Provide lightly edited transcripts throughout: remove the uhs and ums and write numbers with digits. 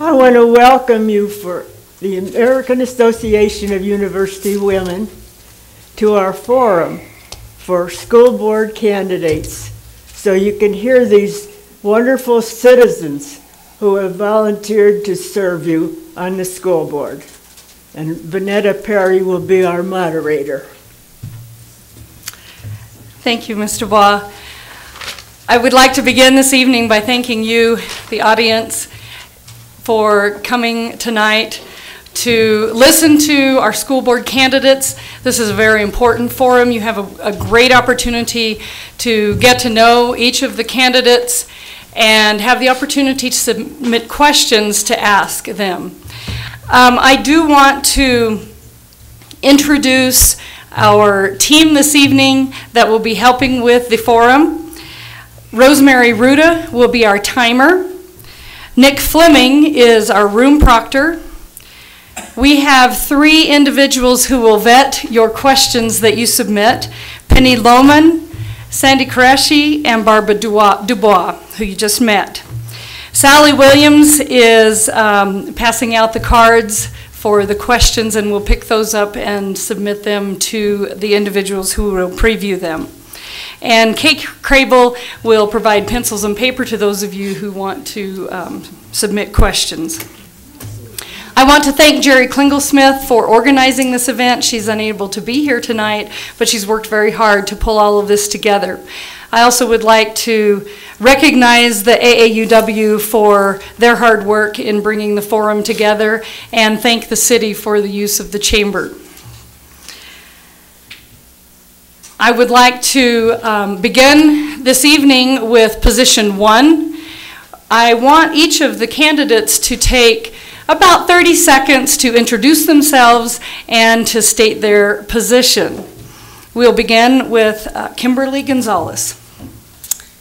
I want to welcome you for the American Association of University Women to our forum for school board candidates, so you can hear these wonderful citizens who have volunteered to serve you on the school board. And Vanetta Perry will be our moderator. Thank you, Mr. Baugh. I would like to begin this evening by thanking you, the audience, for coming tonight to listen to our school board candidates. This is a very important forum. You have a great opportunity to get to know each of the candidates and have the opportunity to submit questions to ask them. I do want to introduce our team this evening that will be helping with the forum. Rosemary Ruda will be our timer. Nick Fleming is our room proctor. We have 3 individuals who will vet your questions that you submit: Penny Lohman, Sandy Qureshi, and Barbara Dubois, who you just met. Sally Williams is passing out the cards for the questions, and we'll pick those up and submit them to the individuals who will preview them. And Kate Crable will provide pencils and paper to those of you who want to submit questions. I want to thank Jerry Klingelsmith for organizing this event. She's unable to be here tonight, but she's worked very hard to pull all of this together. I also would like to recognize the AAUW for their hard work in bringing the forum together, and thank the city for the use of the chamber. I would like to begin this evening with position 1. I want each of the candidates to take about 30 seconds to introduce themselves and to state their position. We'll begin with Kimberly Gonzalez.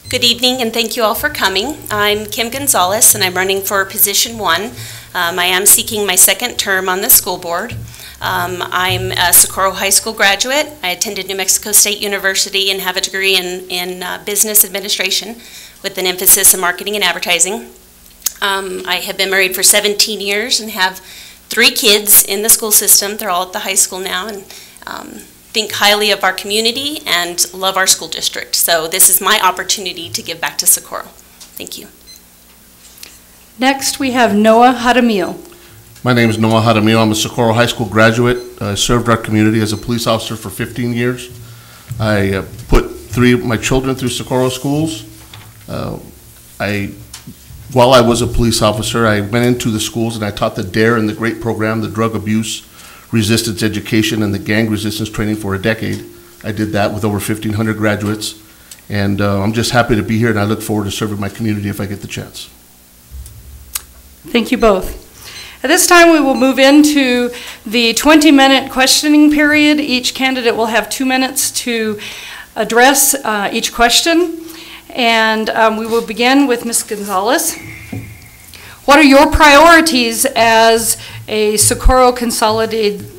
Good evening, and thank you all for coming. I'm Kim Gonzalez, and I'm running for position 1. I am seeking my 2nd term on the school board. I'm a Socorro High School graduate. I attended New Mexico State University and have a degree in business administration with an emphasis in marketing and advertising. I have been married for 17 years and have 3 kids in the school system. They're all at the high school now, and think highly of our community and love our school district. So this is my opportunity to give back to Socorro. Thank you. Next, we have Noah Hadamil. My name is Noah Hadamil. I'm a Socorro High School graduate. I served our community as a police officer for 15 years. I put 3 of my children through Socorro schools. While I was a police officer, I went into the schools and I taught the DARE and the GREAT program, the drug abuse resistance education and the gang resistance training, for a decade. I did that with over 1,500 graduates, and I'm just happy to be here, and I look forward to serving my community if I get the chance. Thank you both. At this time, we will move into the 20-minute questioning period. Each candidate will have 2 minutes to address each question, and we will begin with Ms. Gonzalez. What are your priorities as a Socorro Consolidated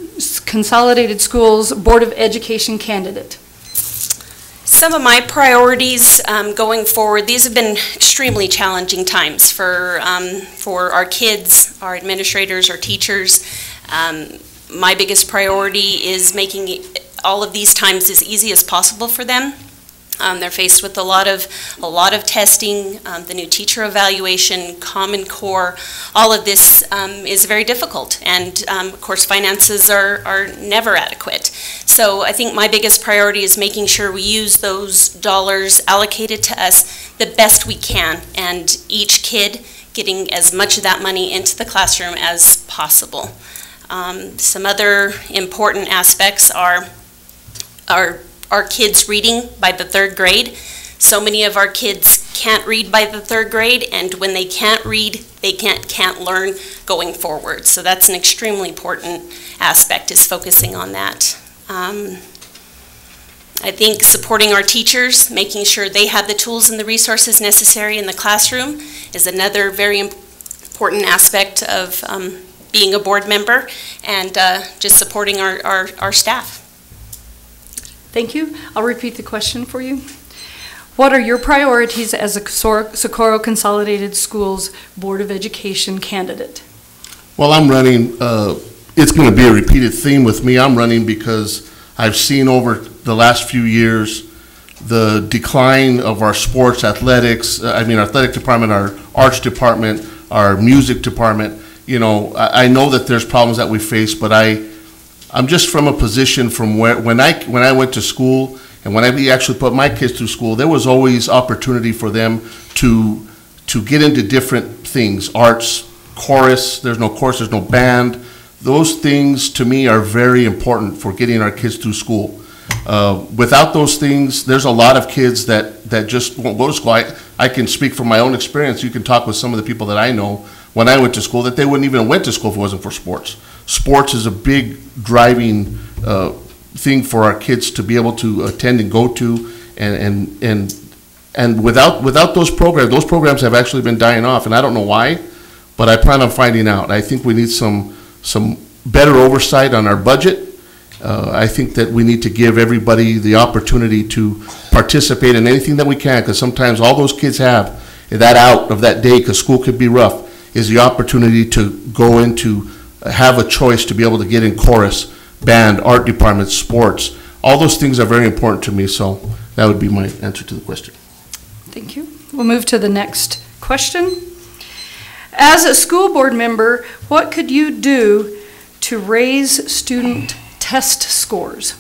Schools Board of Education candidate? Some of my priorities going forward, these have been extremely challenging times for our kids, our administrators, our teachers. My biggest priority is making all of these times as easy as possible for them. They're faced with a lot of testing, the new teacher evaluation, Common Core. All of this is very difficult, and of course finances are never adequate. So I think my biggest priority is making sure we use those dollars allocated to us the best we can, and each kid getting as much of that money into the classroom as possible. Some other important aspects are our kids reading by the 3rd grade. So many of our kids can't read by the 3rd grade, and when they can't read, they can't learn going forward. So that's an extremely important aspect, is focusing on that. I think supporting our teachers, making sure they have the tools and the resources necessary in the classroom, is another very important aspect of being a board member, and just supporting our staff. Thank you. I'll repeat the question for you. What are your priorities as a Socorro Consolidated Schools Board of Education candidate? Well, I'm running, it's going to be a repeated theme with me. I'm running because I've seen over the last few years the decline of our sports, athletics, our athletic department, our arts department, our music department. You know, I know that there's problems that we face, but I'm just from a position from where, when I went to school and when I actually put my kids through school, there was always opportunity for them to get into different things, arts, chorus, there's no chorus, there's no band. Those things to me are very important for getting our kids through school. Without those things, there's a lot of kids that just won't go to school. I can speak from my own experience. You can talk with some of the people that I know when I went to school that they wouldn't even went to school if it wasn't for sports. Sports is a big driving thing for our kids to be able to attend and go to, and without those programs have actually been dying off, and I don't know why, but I plan on finding out. I think we need some better oversight on our budget. I think that we need to give everybody the opportunity to participate in anything that we can, because sometimes all those kids have that out of that day, because school could be rough, is the opportunity to go into, have a choice to be able to get in chorus, band, art department, sports. All those things are very important to me, so that would be my answer to the question. Thank you. We'll move to the next question. As a school board member, what could you do to raise student test scores?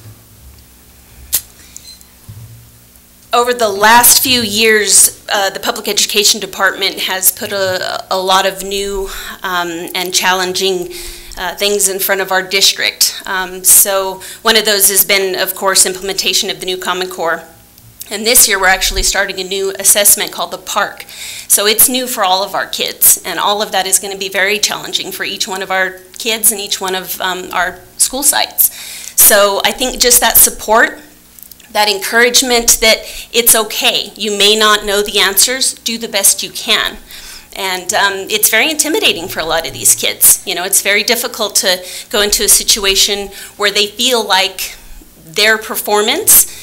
Over the last few years, the Public Education Department has put a lot of new and challenging things in front of our district. So one of those has been, of course, implementation of the new Common Core. And this year we're actually starting a new assessment called the PARC. So it's new for all of our kids, and all of that is going to be very challenging for each one of our kids and each one of our school sites. So I think just that support, that encouragement that it's okay. You may not know the answers, do the best you can. And it's very intimidating for a lot of these kids. You know, it's very difficult to go into a situation where they feel like their performance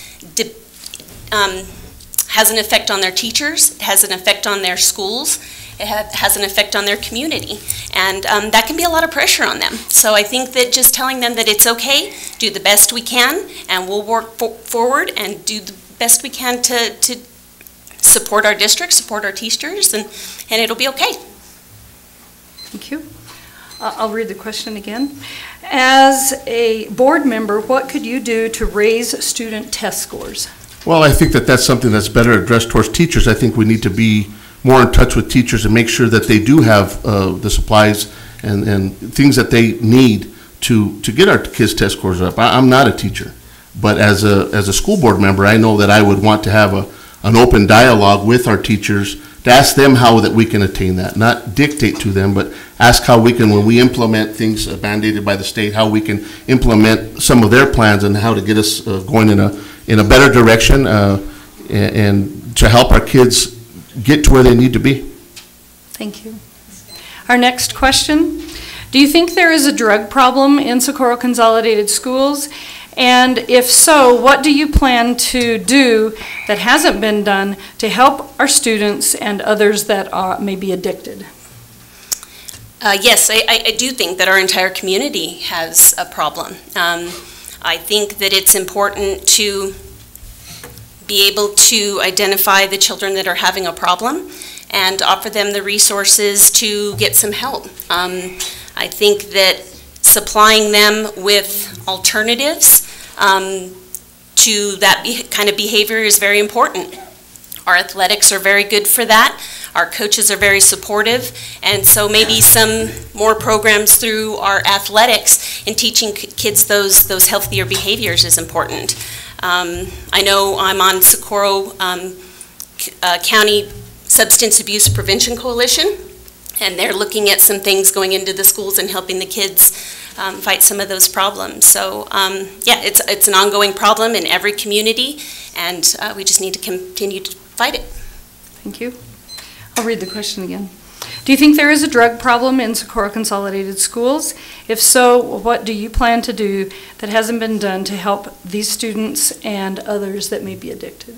has an effect on their teachers, it has an effect on their schools, it has an effect on their community. And that can be a lot of pressure on them. So I think that just telling them that it's okay, do the best we can, and we'll work forward and do the best we can to support our district, support our teachers, and it'll be okay. Thank you. I'll read the question again. As a board member, what could you do to raise student test scores? Well, I think that that's something that's better addressed towards teachers. I think we need to be more in touch with teachers and make sure that they do have the supplies and things that they need to get our kids' test scores up. I'm not a teacher, but as a school board member, I know that I would want to have an open dialogue with our teachers to ask them how that we can attain that, not dictate to them, but ask how we can, when we implement things mandated by the state, how we can implement some of their plans and how to get us going in a better direction and to help our kids get to where they need to be. Thank you. Our next question. Do you think there is a drug problem in Socorro Consolidated Schools? And if so, what do you plan to do that hasn't been done to help our students and others that may be addicted? Yes, I do think that our entire community has a problem. I think that it's important to be able to identify the children that are having a problem and offer them the resources to get some help. I think that supplying them with alternatives to that kind of behavior is very important. Our athletics are very good for that. Our coaches are very supportive, and so maybe some more programs through our athletics in teaching kids those healthier behaviors is important. I know I'm on Socorro County Substance Abuse Prevention Coalition, and they're looking at some things going into the schools and helping the kids fight some of those problems. So yeah, it's an ongoing problem in every community, and we just need to continue to fight it. Thank you. I'll read the question again. Do you think there is a drug problem in Socorro Consolidated Schools? If so, what do you plan to do that hasn't been done to help these students and others that may be addicted?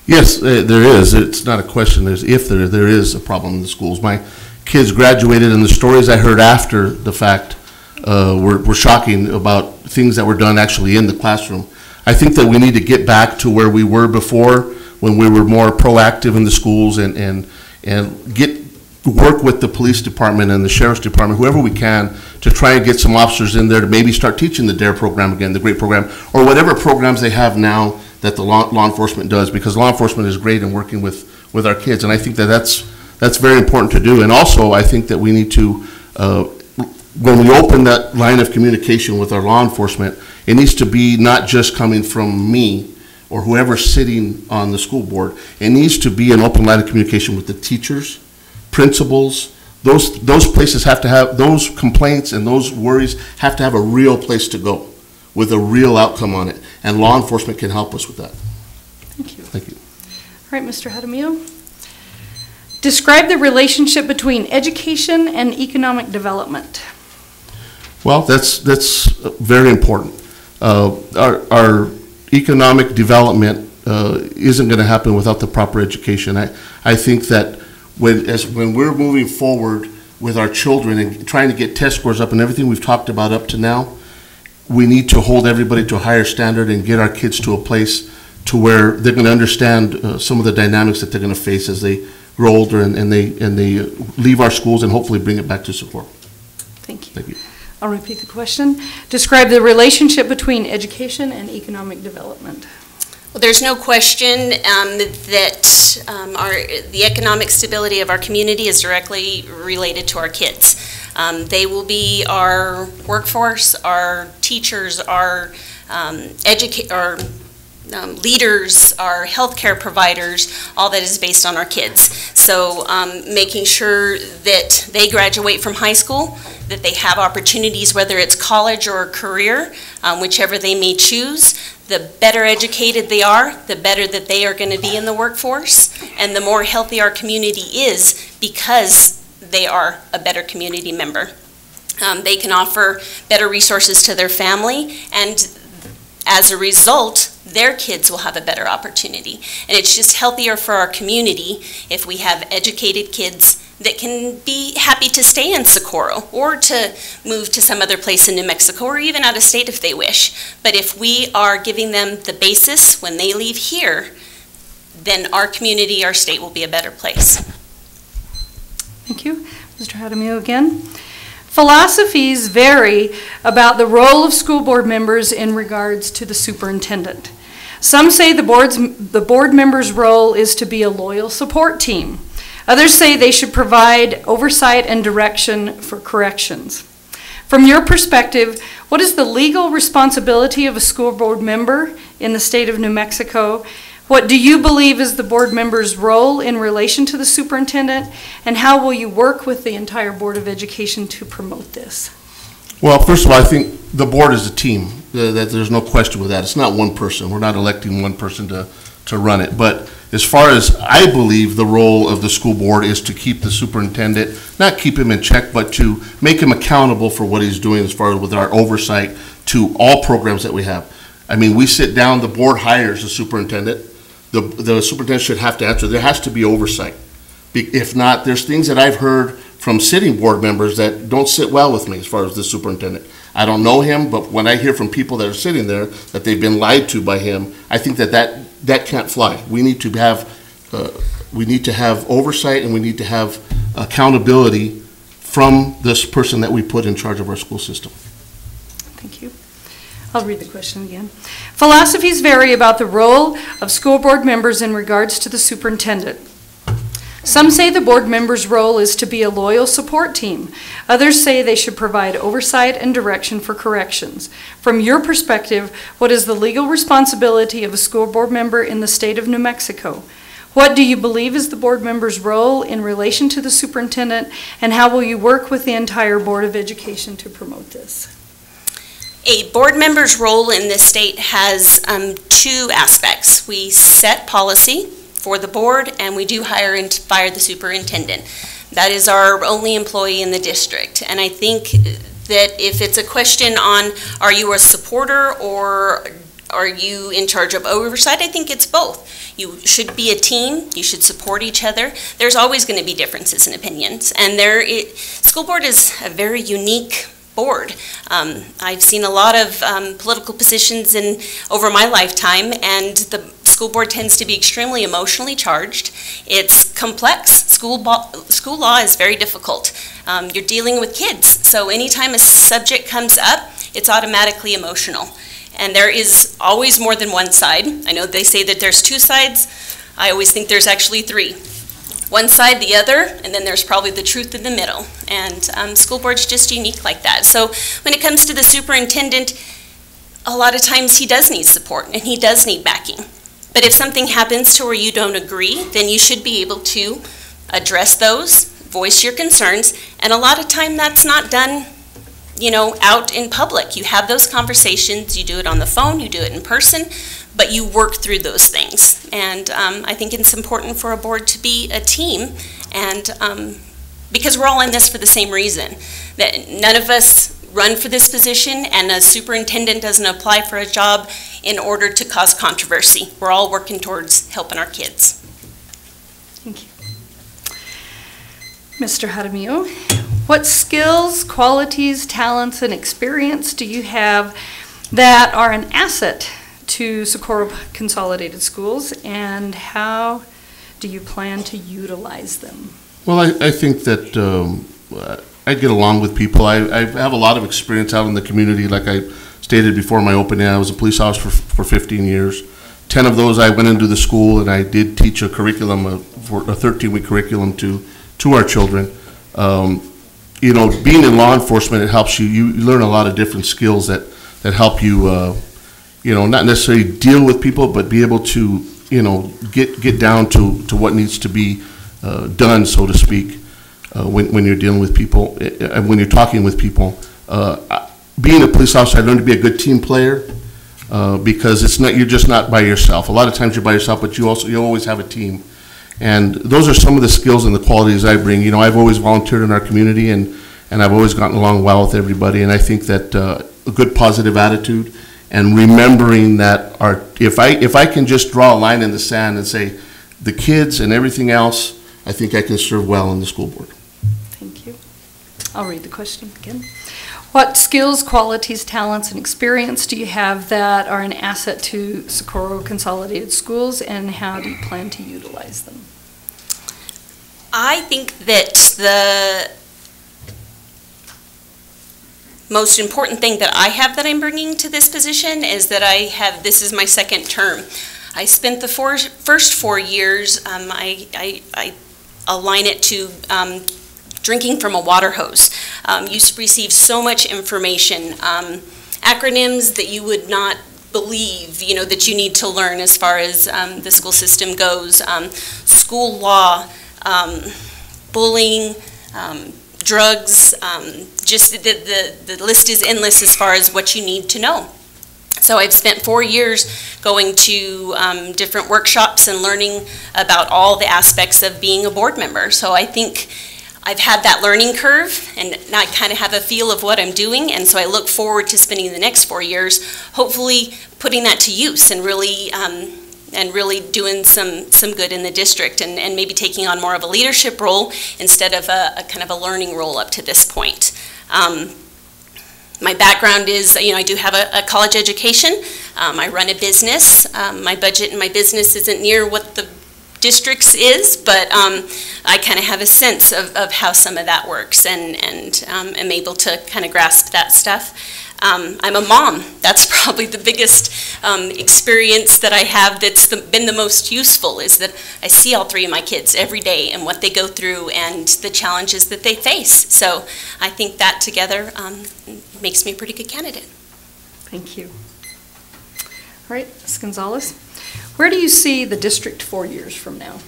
Yes, there is. It's not a question. There's if there is a problem in the schools. My kids graduated, and the stories I heard after the fact were shocking about things that were done actually in the classroom. I think that we need to get back to where we were before, when we were more proactive in the schools and work with the police department and the sheriff's department, whoever we can, to try and get some officers in there to maybe start teaching the DARE program again, the GREAT program, or whatever programs they have now that the law enforcement does, because law enforcement is great in working with our kids, and I think that that's very important to do. And also, I think that we need to, when we open that line of communication with our law enforcement, it needs to be not just coming from me or whoever's sitting on the school board. It needs to be an open line of communication with the teachers, principals. Those places have to have, those complaints and those worries have to have a real place to go with a real outcome on it. And law enforcement can help us with that. Thank you. Thank you. All right, Mr. Jaramillo. Describe the relationship between education and economic development. Well, that's very important. Our economic development isn't going to happen without the proper education. I think that when we're moving forward with our children and trying to get test scores up and everything we've talked about up to now, we need to hold everybody to a higher standard and get our kids to a place to where they're going to understand some of the dynamics that they're going to face as they grow older and they leave our schools and hopefully bring it back to Socorro. Thank you. Thank you. I'll repeat the question. Describe the relationship between education and economic development. Well, there's no question that the economic stability of our community is directly related to our kids. They will be our workforce, our teachers, our leaders, our healthcare providers, all that is based on our kids. So making sure that they graduate from high school, that they have opportunities, whether it's college or a career, whichever they may choose. The better educated they are, the better that they are going to be in the workforce, and the more healthy our community is because they are a better community member. They can offer better resources to their family, and as a result, their kids will have a better opportunity. And it's just healthier for our community if we have educated kids that can be happy to stay in Socorro or to move to some other place in New Mexico or even out of state if they wish. But if we are giving them the basis when they leave here, then our community, our state will be a better place. Thank you. Mr. Jaramillo again. Philosophies vary about the role of school board members in regards to the superintendent. Some say the board member's role is to be a loyal support team. Others say they should provide oversight and direction for corrections. From your perspective, what is the legal responsibility of a school board member in the state of New Mexico? What do you believe is the board member's role in relation to the superintendent? And how will you work with the entire Board of Education to promote this? Well, first of all, I think the board is a team. There's no question with that. It's not one person. We're not electing one person to run it. But as far as I believe the role of the school board is to keep the superintendent, not keep him in check, but to make him accountable for what he's doing as far as with our oversight to all programs that we have. I mean, we sit down, the board hires the superintendent. The superintendent should have to answer. There has to be oversight. If not, there's things that I've heard from sitting board members that don't sit well with me as far as the superintendent. I don't know him, but when I hear from people that are sitting there that they've been lied to by him, I think that can't fly. We need to have oversight, and we need to have accountability from this person that we put in charge of our school system. Thank you. I'll read the question again. Philosophies vary about the role of school board members in regards to the superintendent. Some say the board member's role is to be a loyal support team. Others say they should provide oversight and direction for corrections. From your perspective, what is the legal responsibility of a school board member in the state of New Mexico? What do you believe is the board member's role in relation to the superintendent, and how will you work with the entire Board of Education to promote this? A board member's role in this state has two aspects. We set policy for the board, and we do hire and fire the superintendent. That is our only employee in the district. And I think that if it's a question on, are you a supporter or are you in charge of oversight, I think it's both. You should be a team. You should support each other. There's always going to be differences in opinions, and school board is a very unique board. I've seen a lot of political positions over my lifetime, and the school board tends to be extremely emotionally charged. It's complex. School law is very difficult. You're dealing with kids, so anytime a subject comes up, it's automatically emotional. And there is always more than one side. I know they say that there's two sides. I always think there's actually three. One side, the other, and then there's probably the truth in the middle. And school board's just unique like that. So when it comes to the superintendent, a lot of times he does need support and he does need backing. But if something happens to where you don't agree, then you should be able to address those, voice your concerns, and a lot of time that's not done, out in public. You have those conversations, you do it on the phone, you do it in person, but you work through those things. And I think it's important for a board to be a team, and because we're all in this for the same reason, that none of us run for this position, and a superintendent doesn't apply for a job in order to cause controversy. We're all working towards helping our kids. Thank you. Mr. Jaramillo, what skills, qualities, talents, and experience do you have that are an asset to Socorro Consolidated Schools, and how do you plan to utilize them? Well, I think that I get along with people. I have a lot of experience out in the community. Like I stated before my opening, I was a police officer for 15 years. 10 of those I went into the school, and I did teach a curriculum, for a 13-week curriculum to our children. Being in law enforcement, it helps you. You learn a lot of different skills that help you, not necessarily deal with people, but be able to, get down to what needs to be done, so to speak, when you're dealing with people, and when you're talking with people. Being a police officer, I learned to be a good team player, because you're just not by yourself. A lot of times you're by yourself, but you always have a team. And those are some of the skills and the qualities I bring. I've always volunteered in our community, and I've always gotten along well with everybody. And I think that a good positive attitude, and remembering that if I can just draw a line in the sand and say the kids and everything else, I think I can serve well in the school board. Thank you. I'll read the question again. What skills, qualities, talents, and experience do you have that are an asset to Socorro Consolidated Schools, and how do you plan to utilize them? I think that the most important thing that I have that I'm bringing to this position is that this is my second term. I spent the first 4 years, I align it to drinking from a water hose. You receive so much information, acronyms that you would not believe, that you need to learn as far as the school system goes, school law, bullying, drugs, just the list is endless as far as what you need to know. So I've spent 4 years going to different workshops and learning about all the aspects of being a board member. So I think I've had that learning curve, and now I kind of have a feel of what I'm doing, and so I look forward to spending the next 4 years hopefully putting that to use and really doing some good in the district, and maybe taking on more of a leadership role instead of a kind of a learning role up to this point. My background is, I do have a college education. I run a business. My budget in my business isn't near what the districts is, but I kind of have a sense of how some of that works, and am able to kind of grasp that stuff. I'm a mom. That's probably the biggest experience that I have that's been the most useful, is that I see all 3 of my kids every day and what they go through and the challenges that they face. So I think that together makes me a pretty good candidate. Thank you. All right, Ms. Gonzalez, where do you see the district 4 years from now?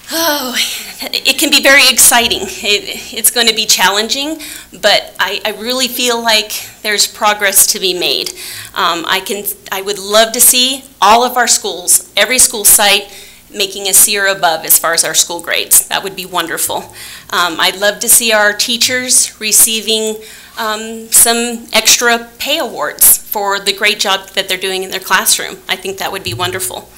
Oh, it can be very exciting. It's going to be challenging, but I really feel like there's progress to be made. I would love to see all of our schools, every school site, making a C or above as far as our school grades. That would be wonderful. I'd love to see our teachers receiving some extra pay awards for the great job that they're doing in their classroom. I think that would be wonderful.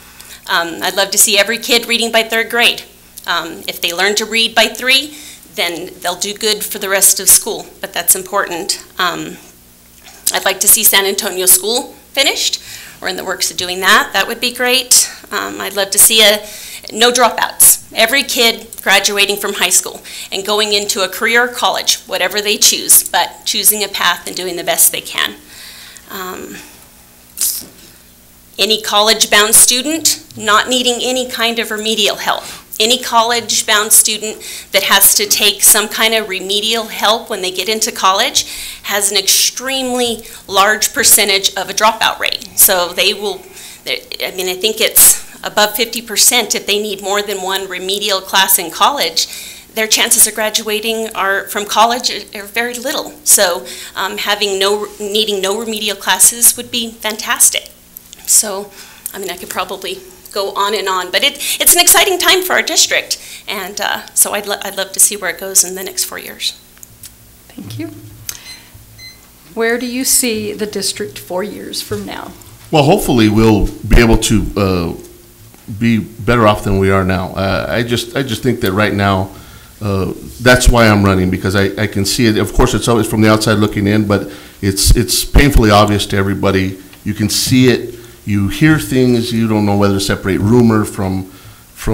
I'd love to see every kid reading by 3rd grade. If they learn to read by 3, then they'll do good for the rest of school, but that's important. I'd like to see San Antonio School finished. We're in the works of doing that. That would be great. I'd love to see no dropouts. Every kid graduating from high school and going into a career or college, whatever they choose, but choosing a path and doing the best they can. Any college-bound student not needing any kind of remedial help. Any college-bound student that has to take some kind of remedial help when they get into college has an extremely large percentage of a dropout rate. So they will, I mean, I think it's above 50% if they need more than one remedial class in college. Their chances of graduating from college are very little. So needing no remedial classes would be fantastic. So, I mean, I could probably go on and on, but it's an exciting time for our district, and so I'd love to see where it goes in the next 4 years. Thank you. Where do you see the district 4 years from now? Well, hopefully we'll be able to be better off than we are now. I just think that right now, that's why I'm running, because I can see it. Of course, it's always from the outside looking in, but it's painfully obvious to everybody. You can see it. You hear things, you don't know whether to separate rumor from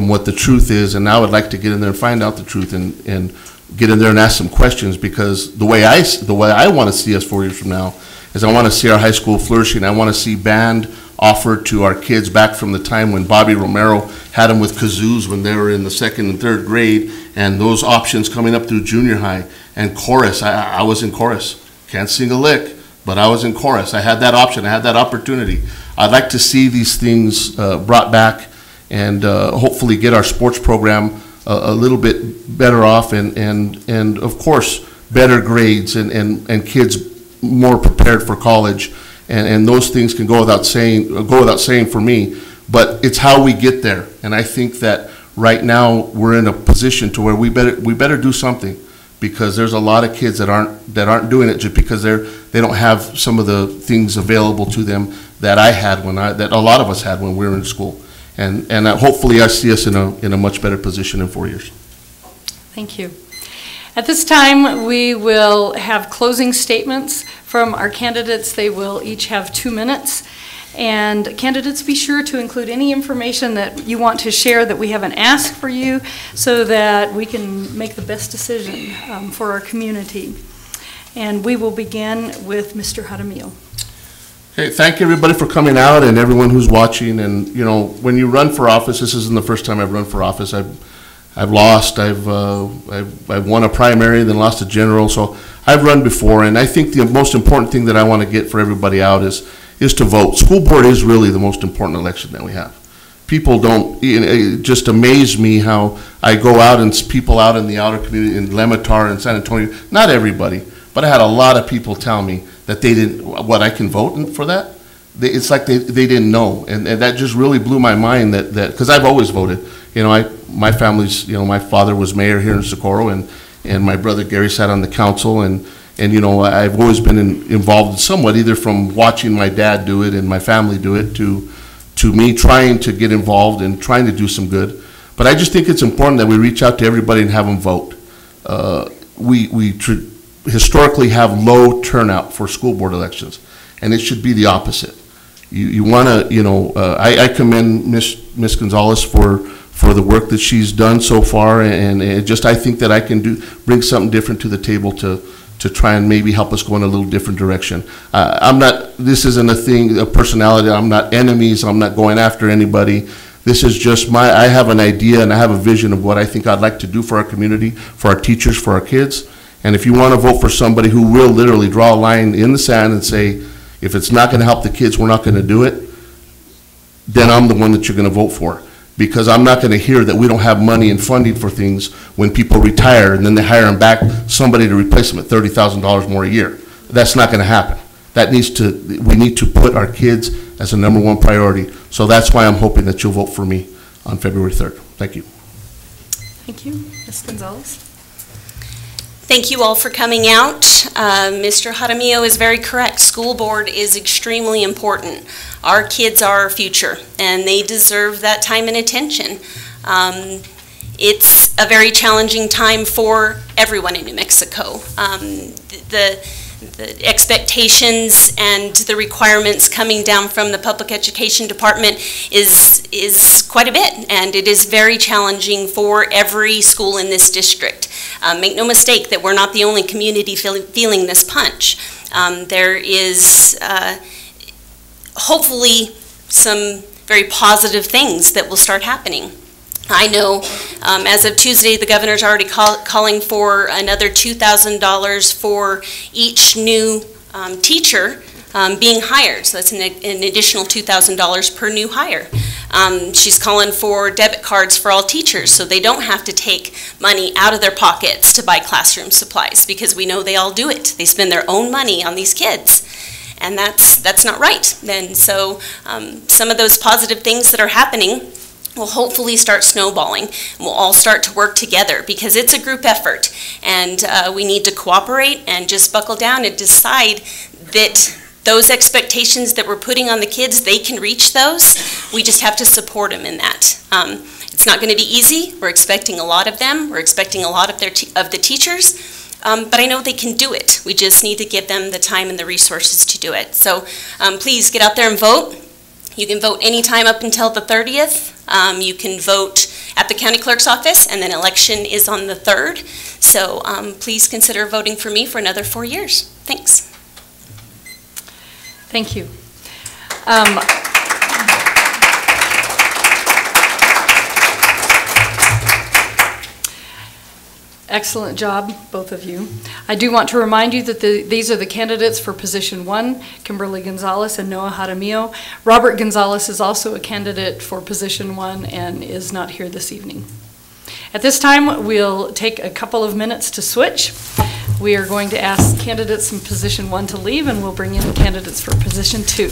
what the truth is, and now I'd like to get in there and find out the truth and get in there and ask some questions, because the way I want to see us 4 years from now is I want to see our high school flourishing. I want to see band offered to our kids back from the time when Bobby Romero had them with kazoos when they were in the 2nd and 3rd grade, and those options coming up through junior high. And chorus, I was in chorus. Can't sing a lick, but I was in chorus. I had that option, I had that opportunity. I'd like to see these things brought back and hopefully get our sports program a little bit better off, and of course better grades and kids more prepared for college, and those things can go without saying for me, but it's how we get there. And I think that right now we're in a position to where we better do something, because there's a lot of kids that aren't doing it just because they don't have some of the things available to them that I had that a lot of us had when we were in school, and hopefully I see us in a much better position in 4 years. Thank you. At this time, we will have closing statements from our candidates. They will each have 2 minutes. And candidates, be sure to include any information that you want to share that we haven't asked for you, so that we can make the best decision for our community. And we will begin with Mr. Jaramillo. Hey, thank everybody for coming out, and everyone who's watching. And you know, when you run for office, this isn't the first time I've run for office. I've lost. I've won a primary, then lost a general. So I've run before, and I think the most important thing that I want to get for everybody out is to vote. School board is really the most important election that we have. People don't, it just amaze me how I go out and people out in the outer community in Lematar and San Antonio, not everybody, but I had a lot of people tell me that they didn't, I can vote for that? It's like they didn't know, and that just really blew my mind, that because I've always voted. You know, my family's, you know, my father was mayor here in Socorro, and my brother Gary sat on the council, and you know, I've always been involved somewhat, either from watching my dad do it and my family do it, to me trying to get involved and trying to do some good. But I just think it's important that we reach out to everybody and have them vote. We historically have low turnout for school board elections, and it should be the opposite. You want to, you know, I commend Miss Gonzalez for the work that she's done so far, and I think that I can bring something different to the table to try and maybe help us go in a little different direction. This isn't a personality. I'm not enemies. I'm not going after anybody. This is just I have an idea and I have a vision of what I think I'd like to do for our community, for our teachers, for our kids. And if you want to vote for somebody who will literally draw a line in the sand and say, if it's not going to help the kids, we're not going to do it, then I'm the one that you're going to vote for. Because I'm not going to hear that we don't have money and funding for things when people retire and then they hire them back, somebody to replace them at $30,000 more a year. That's not going to happen. We need to put our kids as a #1 priority. So that's why I'm hoping that you'll vote for me on February 3rd. Thank you. Thank you. Ms. Gonzalez. Thank you all for coming out. Mr. Jaramillo is very correct. School board is extremely important. Our kids are our future, and they deserve that time and attention. It's a very challenging time for everyone in New Mexico. The expectations and the requirements coming down from the public education department is quite a bit, and it is very challenging for every school in this district. Make no mistake that we're not the only community feeling this punch. There is hopefully some very positive things that will start happening. I know as of Tuesday, the governor's already calling for another $2,000 for each new teacher being hired. So that's an additional $2,000 per new hire. She's calling for debit cards for all teachers so they don't have to take money out of their pockets to buy classroom supplies, because we know they all do it. They spend their own money on these kids. And that's not right. And so some of those positive things that are happening will hopefully start snowballing, and we'll all start to work together, because it's a group effort, and we need to cooperate and just buckle down and decide that those expectations that we're putting on the kids, they can reach those. We just have to support them in that. It's not going to be easy. We're expecting a lot of them. We're expecting a lot of the teachers, but I know they can do it. We just need to give them the time and the resources to do it. So please get out there and vote. You can vote anytime up until the 30th. You can vote at the county clerk's office, and then election is on the 3rd. So please consider voting for me for another 4 years. Thanks. Thank you. Excellent job, both of you. I do want to remind you that these are the candidates for position 1, Kimberly Gonzalez and Noah Jaramillo. Robert Gonzalez is also a candidate for position 1 and is not here this evening. At this time, we'll take a couple of minutes to switch. We are going to ask candidates in position 1 to leave, and we'll bring in candidates for position 2.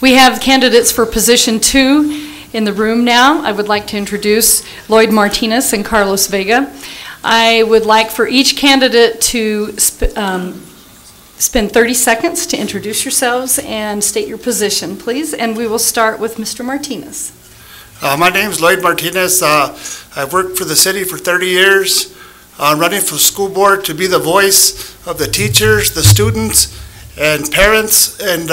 We have candidates for position 2 in the room now. I would like to introduce Lloyd Martinez and Carlos Vega. I would like for each candidate to spend 30 seconds to introduce yourselves and state your position, please. And we will start with Mr. Martinez. My name is Lloyd Martinez. I've worked for the city for 30 years, running for school board to be the voice of the teachers, the students, and parents, and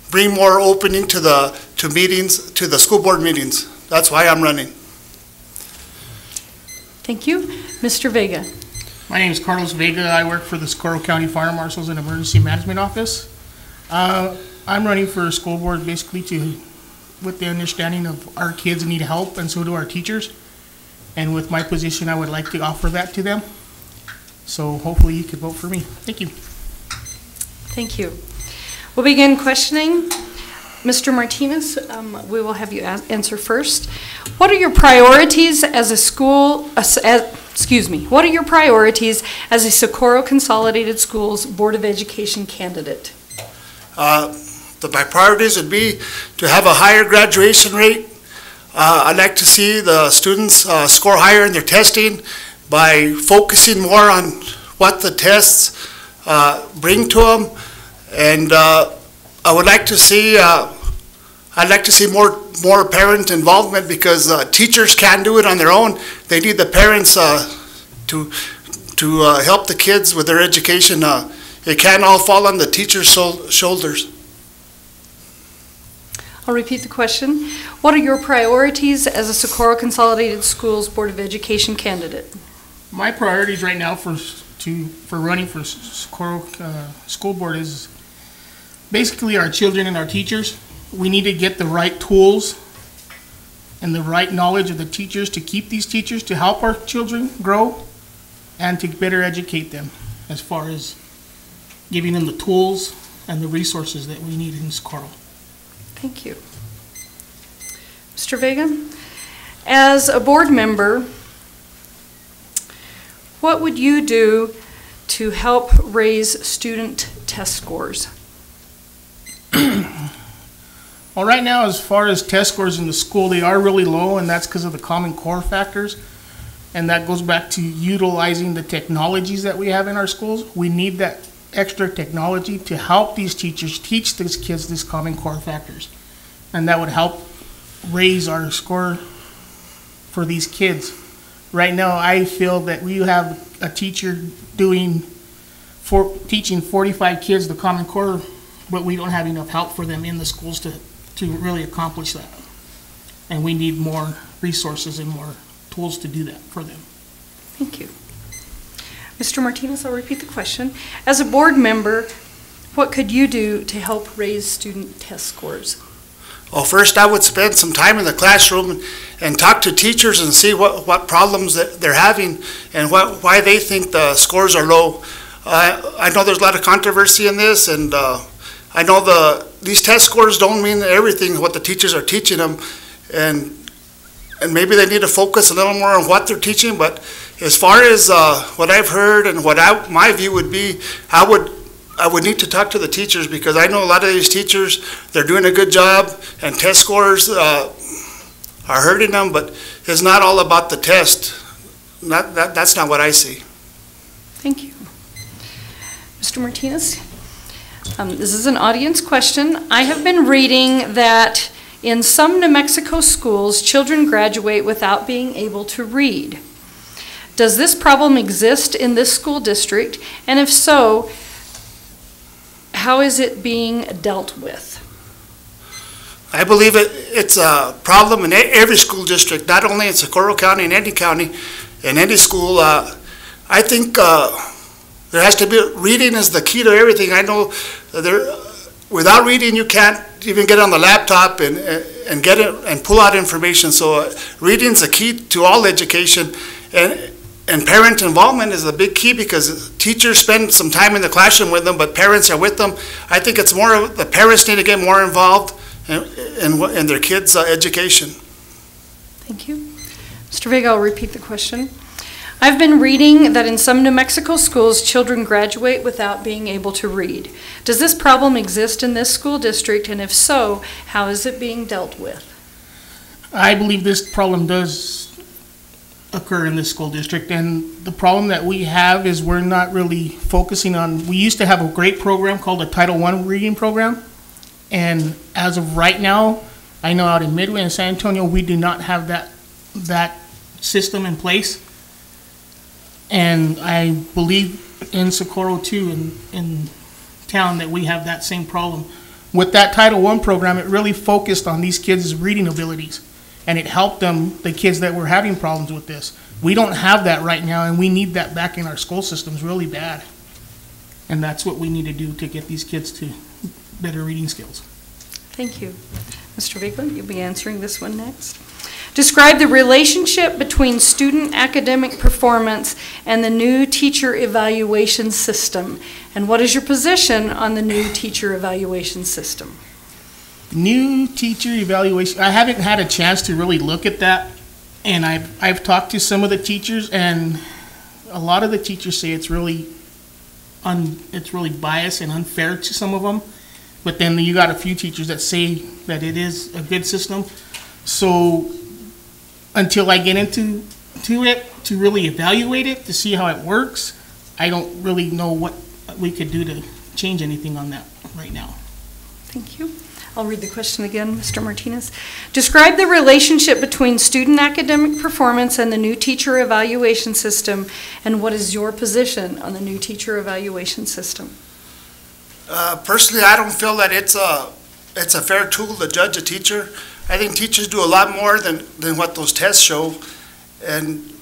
bring more opening to the meetings, to the school board meetings. That's why I'm running. Thank you. Mr. Vega. My name is Carlos Vega. I work for the Socorro County Fire Marshal's and Emergency Management Office. I'm running for school board basically with the understanding of our kids need help, and so do our teachers. And with my position, I would like to offer that to them. So hopefully you could vote for me. Thank you. Thank you. We'll begin questioning. Mr. Martinez, we will have you answer first. What are your priorities as a school, what are your priorities as a Socorro Consolidated Schools Board of Education candidate? My priorities would be to have a higher graduation rate. I'd like to see the students score higher in their testing by focusing more on what the tests bring to them. And I would like to see, I'd like to see more parent involvement, because teachers can't do it on their own. They need the parents to help the kids with their education. It can't all fall on the teacher's shoulders. I'll repeat the question. What are your priorities as a Socorro Consolidated Schools Board of Education candidate? My priorities right now for running for Socorro School Board is basically our children and our teachers. We need to get the right tools and the right knowledge of the teachers to keep these teachers, to help our children grow, and to better educate them as far as giving them the tools and the resources that we need in Socorro. Thank you. Mr. Vega, as a board member, what would you do to help raise student test scores? Well, right now, as far as test scores in the school, they are really low, and that's because of the Common Core factors. And that goes back to utilizing the technologies that we have in our schools. We need that extra technology to help these teachers teach these kids these Common Core factors. And that would help raise our score for these kids. Right now, I feel that we have a teacher teaching 45 kids the Common Core, but we don't have enough help for them in the schools to really accomplish that. And we need more resources and more tools to do that for them. Thank you. Mr. Martinez, I'll repeat the question. As a board member, what could you do to help raise student test scores? Well, first I would spend some time in the classroom and talk to teachers and see what problems that they're having and why they think the scores are low. I know there's a lot of controversy in this, and I know these test scores don't mean everything what the teachers are teaching them, and maybe they need to focus a little more on what they're teaching. But as far as what I've heard and what my view would be, I would need to talk to the teachers, because I know a lot of these teachers, they're doing a good job, and test scores are hurting them, but it's not all about the test. That's not what I see. Thank you. Mr. Martinez, this is an audience question. I have been reading that in some New Mexico schools, children graduate without being able to read. Does this problem exist in this school district? And if so, how is it being dealt with? I believe it's a problem in every school district, not only in Socorro County, in any county, in any school. I think there has to be, reading is the key to everything. I know without reading you can't even get on the laptop and get it and pull out information. So reading is the key to all education, and parent involvement is a big key, because teachers spend some time in the classroom with them, but parents are with them. I think it's more the parents need to get more involved in their kids' education. Thank you. Mr. Vega, I'll repeat the question. I've been reading that in some New Mexico schools, children graduate without being able to read. Does this problem exist in this school district, and if so, how is it being dealt with? I believe this problem does occur in this school district, and the problem that we have is we're not really focusing on, we used to have a great program called the Title I reading program, and as of right now, I know out in Midway and San Antonio, we do not have that system in place. And I believe in Socorro too, in town, that we have that same problem. With that Title I program, it really focused on these kids' reading abilities, and it helped them, the kids that were having problems with this. We don't have that right now, and we need that back in our school systems really bad. And that's what we need to do to get these kids to better reading skills. Thank you. Mr. Vigland, you'll be answering this one next. Describe the relationship between student academic performance and the new teacher evaluation system. And what is your position on the new teacher evaluation system? New teacher evaluation, I haven't had a chance to really look at that. And I've talked to some of the teachers, and a lot of the teachers say it's really biased and unfair to some of them. But then you got a few teachers that say that it is a good system. So until I get into it to really evaluate it, to see how it works, I don't really know what we could do to change anything on that right now. Thank you. I'll read the question again, Mr. Martinez. Describe the relationship between student academic performance and the new teacher evaluation system, and what is your position on the new teacher evaluation system? Personally, I don't feel that it's a fair tool to judge a teacher. I think teachers do a lot more than what those tests show, and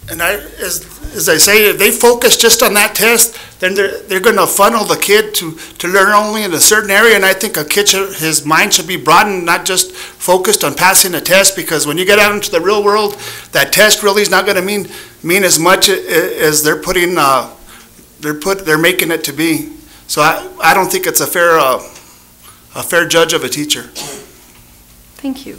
as I say, if they focus just on that test, then they're going to funnel the kid to learn only in a certain area. And I think a kid his mind should be broadened, not just focused on passing a test. Because when you get out into the real world, that test really is not going to mean as much as they're making it to be. So I don't think it's a fair judge of a teacher. Thank you.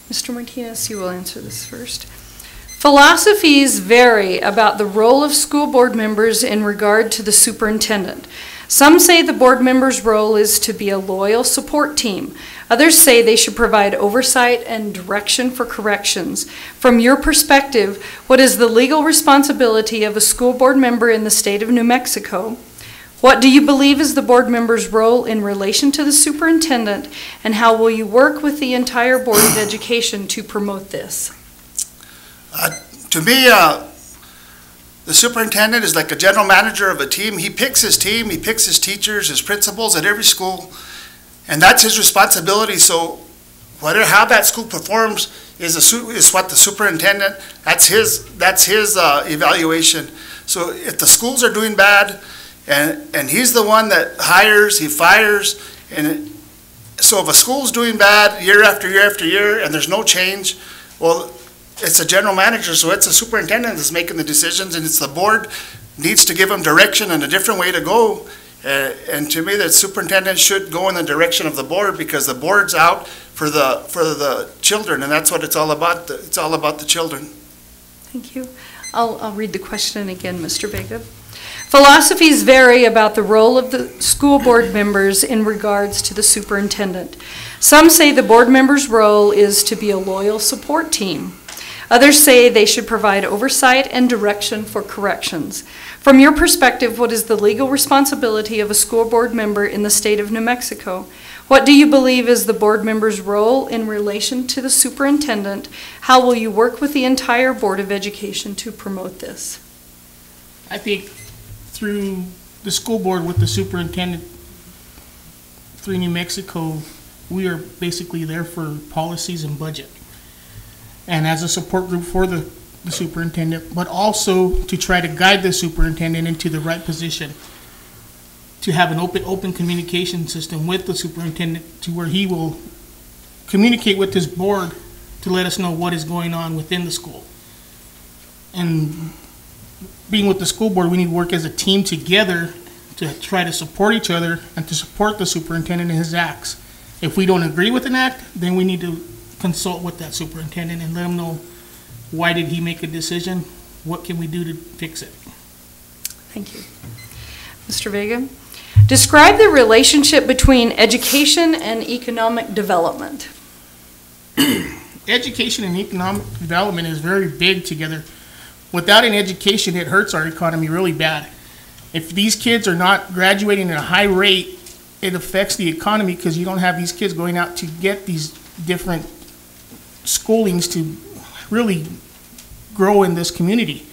Mr. Martinez, you will answer this first. Philosophies vary about the role of school board members in regard to the superintendent. Some say the board member's role is to be a loyal support team. Others say they should provide oversight and direction for corrections. From your perspective, what is the legal responsibility of a school board member in the state of New Mexico? What do you believe is the board member's role in relation to the superintendent, and how will you work with the entire Board of Education to promote this? To me, the superintendent is like a general manager of a team. He picks his team, he picks his teachers, his principals at every school, and that's his responsibility. So how that school performs is what the superintendent, that's his evaluation. So if the schools are doing bad, and he's the one that hires, he fires, and so if a school's doing bad year after year after year and there's no change, well, it's a general manager, so it's a superintendent that's making the decisions, and it's the board needs to give them direction and a different way to go. And to me, the superintendent should go in the direction of the board, because the board's out for the children, and that's what it's all about. It's all about the children. Thank you. I'll read the question again, Mr. Vega. Philosophies vary about the role of the school board members in regards to the superintendent. Some say the board member's role is to be a loyal support team. Others say they should provide oversight and direction for corrections. From your perspective, what is the legal responsibility of a school board member in the state of New Mexico? What do you believe is the board member's role in relation to the superintendent? How will you work with the entire Board of Education to promote this? I think through the school board with the superintendent through New Mexico, we are basically there for policies and budget, and as a support group for the superintendent, but also to try to guide the superintendent into the right position, to have an open communication system with the superintendent, to where he will communicate with his board to let us know what is going on within the school. And being with the school board, we need to work as a team together to try to support each other and to support the superintendent in his acts. If we don't agree with an act, then we need to consult with that superintendent and let him know, why did he make a decision? What can we do to fix it? Thank you. Mr. Vega, describe the relationship between education and economic development. Education and economic development is very big together. Without an education, it hurts our economy really bad. If these kids are not graduating at a high rate, it affects the economy, because you don't have these kids going out to get these different schoolings to really grow in this community.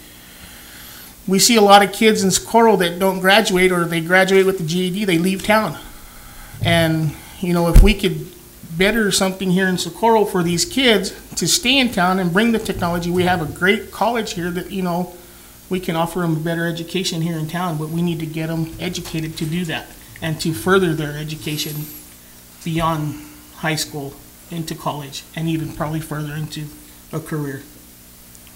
We see a lot of kids in Socorro that don't graduate, or they graduate with the GED, they leave town. And, if we could better something here in Socorro for these kids to stay in town and bring the technology. We have a great college here that, we can offer them a better education here in town, but we need to get them educated to do that and to further their education beyond high school into college, and even probably further into a career.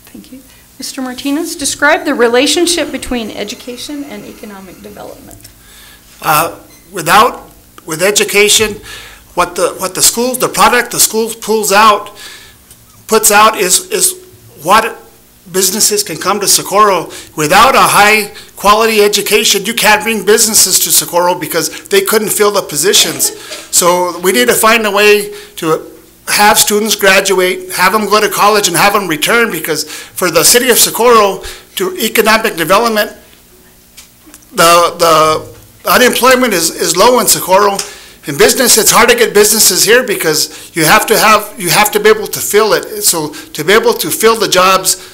Thank you. Mr. Martinez, describe the relationship between education and economic development. With education, what the schools, the product the schools puts out is what businesses can come to Socorro. Without a high quality education, you can't bring businesses to Socorro, because they couldn't fill the positions. So we need to find a way to have students graduate, have them go to college, and have them return, because for the city of Socorro, to economic development, the unemployment is low in Socorro. In business, it's hard to get businesses here, because you have to be able to fill it. So to be able to fill the jobs,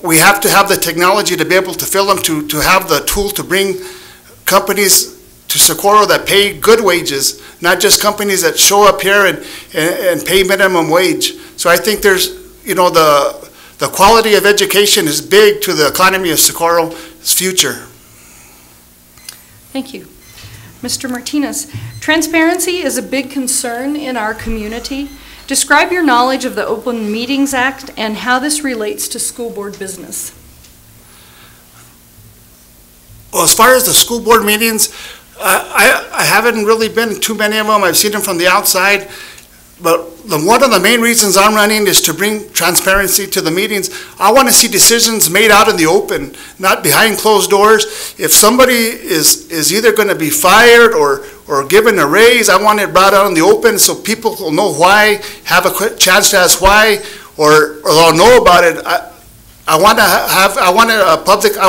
we have to have the technology to be able to fill them, to have the tool to bring companies to Socorro that pay good wages, not just companies that show up here and pay minimum wage. So I think there's, the quality of education is big to the economy of Socorro's future. Thank you. Mr. Martinez, transparency is a big concern in our community. Describe your knowledge of the Open Meetings Act and how this relates to school board business. Well, as far as the school board meetings, I haven't really been to too many of them. I've seen them from the outside. one of the main reasons I'm running is to bring transparency to the meetings. I want to see decisions made out in the open, not behind closed doors. If somebody is either going to be fired or given a raise, I want it brought out in the open so people will know why, have a chance to ask why, or they'll know about it. I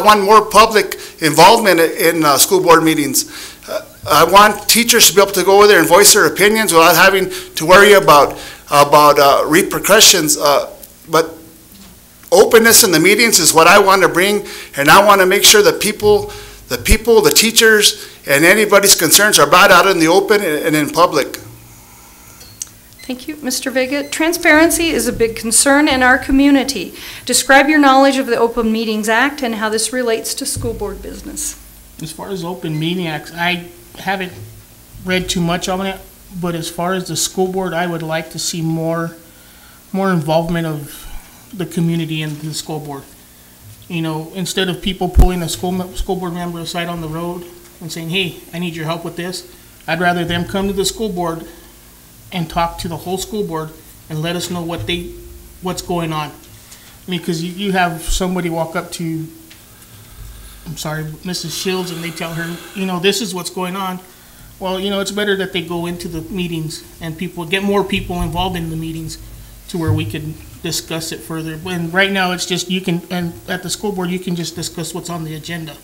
want more public involvement in school board meetings. I want teachers to be able to go over there and voice their opinions without having to worry about repercussions. But openness in the meetings is what I want to bring, and I want to make sure that the teachers, and anybody's concerns are brought out in the open and in public. Thank you. Mr. Vega, transparency is a big concern in our community. Describe your knowledge of the Open Meetings Act and how this relates to school board business. As far as Open Meeting Act, I haven't read too much on it, but as far as the school board, I would like to see more involvement of the community in the school board. You know, instead of people pulling a school board member aside on the road and saying, hey, I need your help with this, I'd rather them come to the school board and talk to the whole school board and let us know what's going on. I mean, because you have somebody walk up to, I'm sorry, Mrs. Shields, and they tell her, you know, this is what's going on. Well, you know, it's better that they go into the meetings and get more people involved in the meetings to where we can discuss it further. And right now it's just and at the school board, you can just discuss what's on the agenda.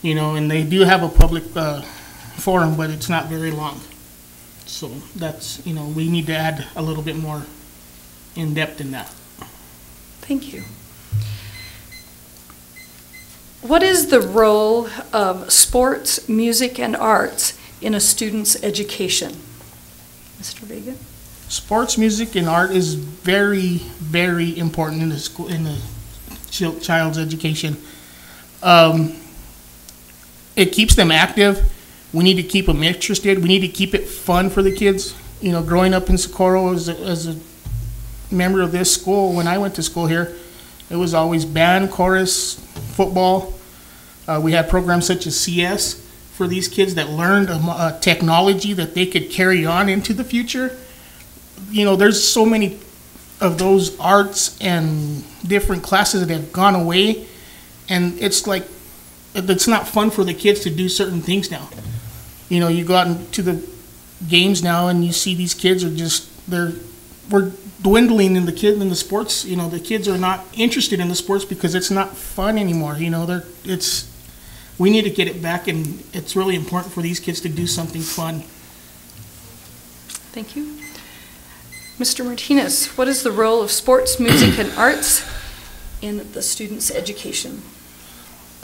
You know, and they do have a public forum, but it's not very long. So that's, you know, we need to add a little bit more in depth in that. Thank you. What is the role of sports, music, and arts in a student's education? Mr. Vega? Sports, music, and art is very, very important in the school, in the child's education. It keeps them active. We need to keep them interested. We need to keep it fun for the kids. You know, growing up in Socorro as a member of this school, when I went to school here, it was always band, chorus, football. We had programs such as CS for these kids that learned technology that they could carry on into the future. You know, there's so many of those arts and different classes that have gone away, and it's like, it's not fun for the kids to do certain things now. You know, you go out into the games now and you see these kids are just, we're dwindling in the sports. You know, the kids are not interested in the sports because it's not fun anymore. You know, we need to get it back, and it's really important for these kids to do something fun. Thank you. Mr. Martinez, what is the role of sports, music, and arts in the student's education?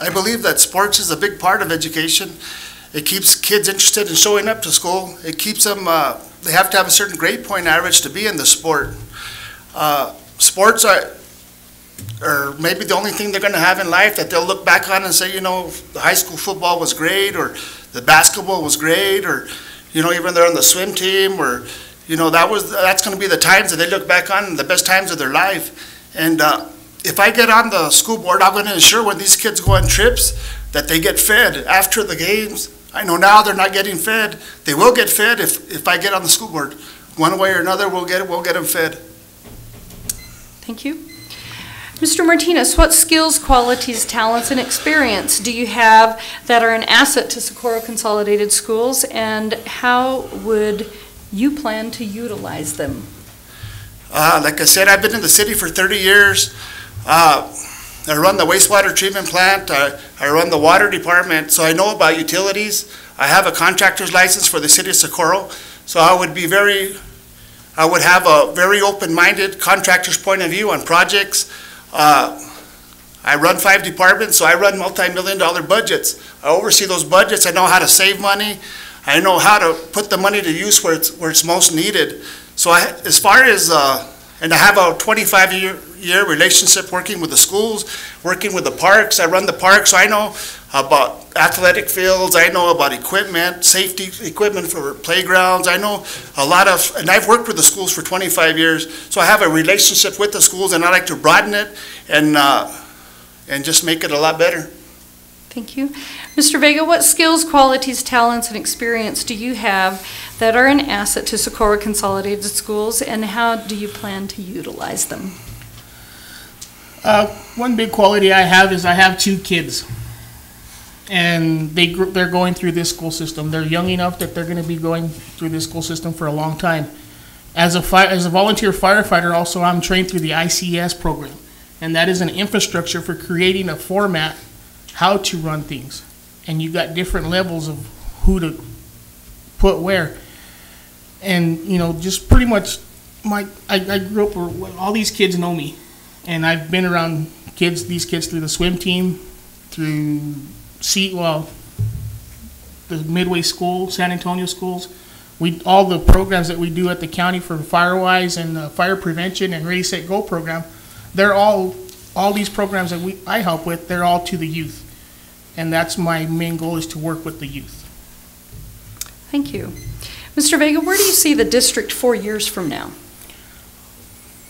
I believe that sports is a big part of education. It keeps kids interested in showing up to school. It keeps them, they have to have a certain grade point average to be in the sport. Sports are maybe the only thing they're going to have in life that they'll look back on and say, you know, the high school football was great, or the basketball was great, or, you know, even they're on the swim team, or, you know, that's going to be the times that they look back on, the best times of their life. And if I get on the school board, I'm going to ensure when these kids go on trips that they get fed after the games. I know now they're not getting fed. They will get fed if I get on the school board. One way or another, we'll get them fed. Thank you. Mr. Martinez, what skills, qualities, talents, and experience do you have that are an asset to Socorro Consolidated Schools, and how would you plan to utilize them? Like I said, I've been in the city for 30 years. I run the wastewater treatment plant. I run the water department, so I know about utilities. I have a contractor's license for the city of Socorro, so I would have a very open-minded contractor's point of view on projects. I run 5 departments, so I run multi-million-dollar budgets. I oversee those budgets. I know how to save money. I know how to put the money to use where it's most needed. So as far as, and I have a 25-year relationship working with the schools, working with the parks. I run the parks, so I know about athletic fields. I know about equipment, safety equipment for playgrounds. I know a lot of, and I've worked with the schools for 25 years, so I have a relationship with the schools, and I like to broaden it and just make it a lot better. Thank you. Mr. Vega, what skills, qualities, talents, and experience do you have that are an asset to Socorro Consolidated Schools, and how do you plan to utilize them? One big quality I have is I have 2 kids, and they're going through this school system. They're young enough that they're going to be going through this school system for a long time. As a volunteer firefighter, also, I'm trained through the ICS program, and that is an infrastructure for creating a format how to run things. And you've got different levels of who to put where. And, you know, just pretty much I grew up where all these kids know me. And I've been around these kids through the swim team, through the Midway School, San Antonio schools. All the programs that we do at the county for Firewise and fire prevention and Ready, Set, Go program, they're all these programs that I help with, they're all to the youth. And that's my main goal, is to work with the youth. Thank you. Mr. Vega, where do you see the district 4 years from now?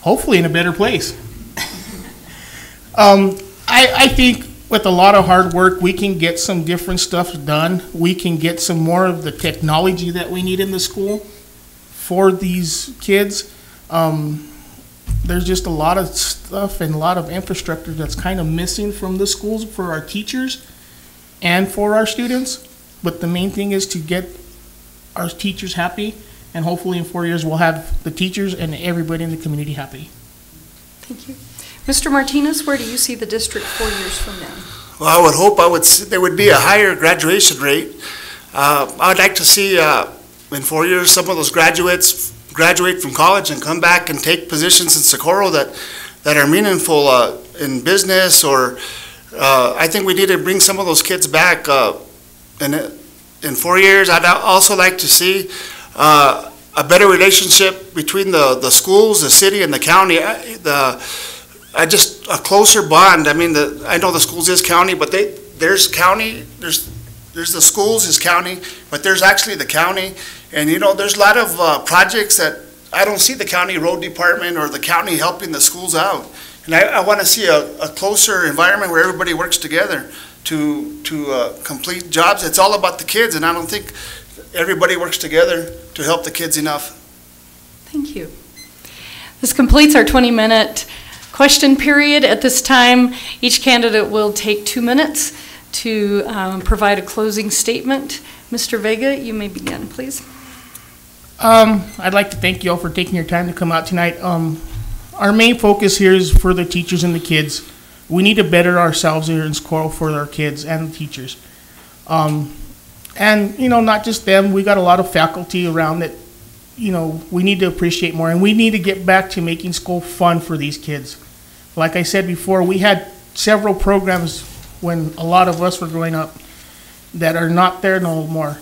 Hopefully in a better place. I think with a lot of hard work, we can get some different stuff done. We can get some more of the technology that we need in the school for these kids. There's just a lot of stuff and a lot of infrastructure that's kind of missing from the schools for our teachers and for our students. But the main thing is to get our teachers happy, and hopefully in 4 years we'll have the teachers and everybody in the community happy. Thank you. Mr. Martinez, where do you see the district 4 years from now? Well, I would hope there would be a higher graduation rate. I would like to see in 4 years some of those graduates graduate from college and come back and take positions in Socorro that are meaningful in business, or I think we need to bring some of those kids back. In 4 years, I'd also like to see a better relationship between the schools, the city, and the county. Just a closer bond. I mean, I know the schools is county, but there's county, there's the schools is county, but there's actually the county. And you know, there's a lot of projects that I don't see the county road department or the county helping the schools out. And I want to see a closer environment where everybody works together to complete jobs. It's all about the kids, and I don't think everybody works together to help the kids enough. Thank you. This completes our 20-minute question period. At this time, each candidate will take 2 minutes to provide a closing statement. Mr. Vega, you may begin, please. I'd like to thank you all for taking your time to come out tonight. Our main focus here is for the teachers and the kids. We need to better ourselves here in Socorro for our kids and the teachers. And, you know, not just them, we got a lot of faculty around that, you know, we need to appreciate more, and we need to get back to making school fun for these kids. Like I said before, we had several programs when a lot of us were growing up that are not there no more,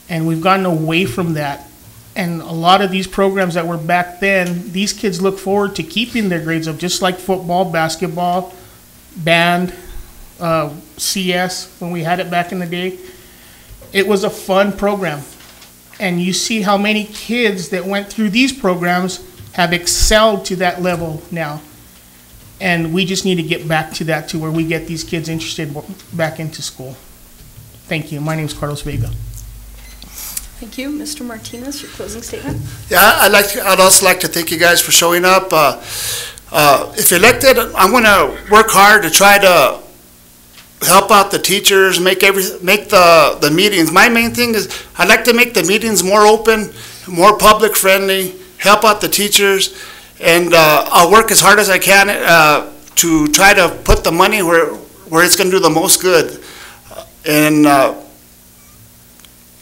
and we've gotten away from that. And a lot of these programs that were back then, these kids look forward to keeping their grades up, just like football, basketball, band, CS, when we had it back in the day. It was a fun program. And you see how many kids that went through these programs have excelled to that level now. And we just need to get back to that, to where we get these kids interested back into school. Thank you. My name is Carlos Vega. Thank you. Mr. Martinez, your closing statement. Yeah, I'd also like to thank you guys for showing up. If elected, I'm going to work hard to try to help out the teachers, make the meetings. My main thing is I'd like to make the meetings more open, more public friendly, help out the teachers, and I'll work as hard as I can to try to put the money where it's going to do the most good.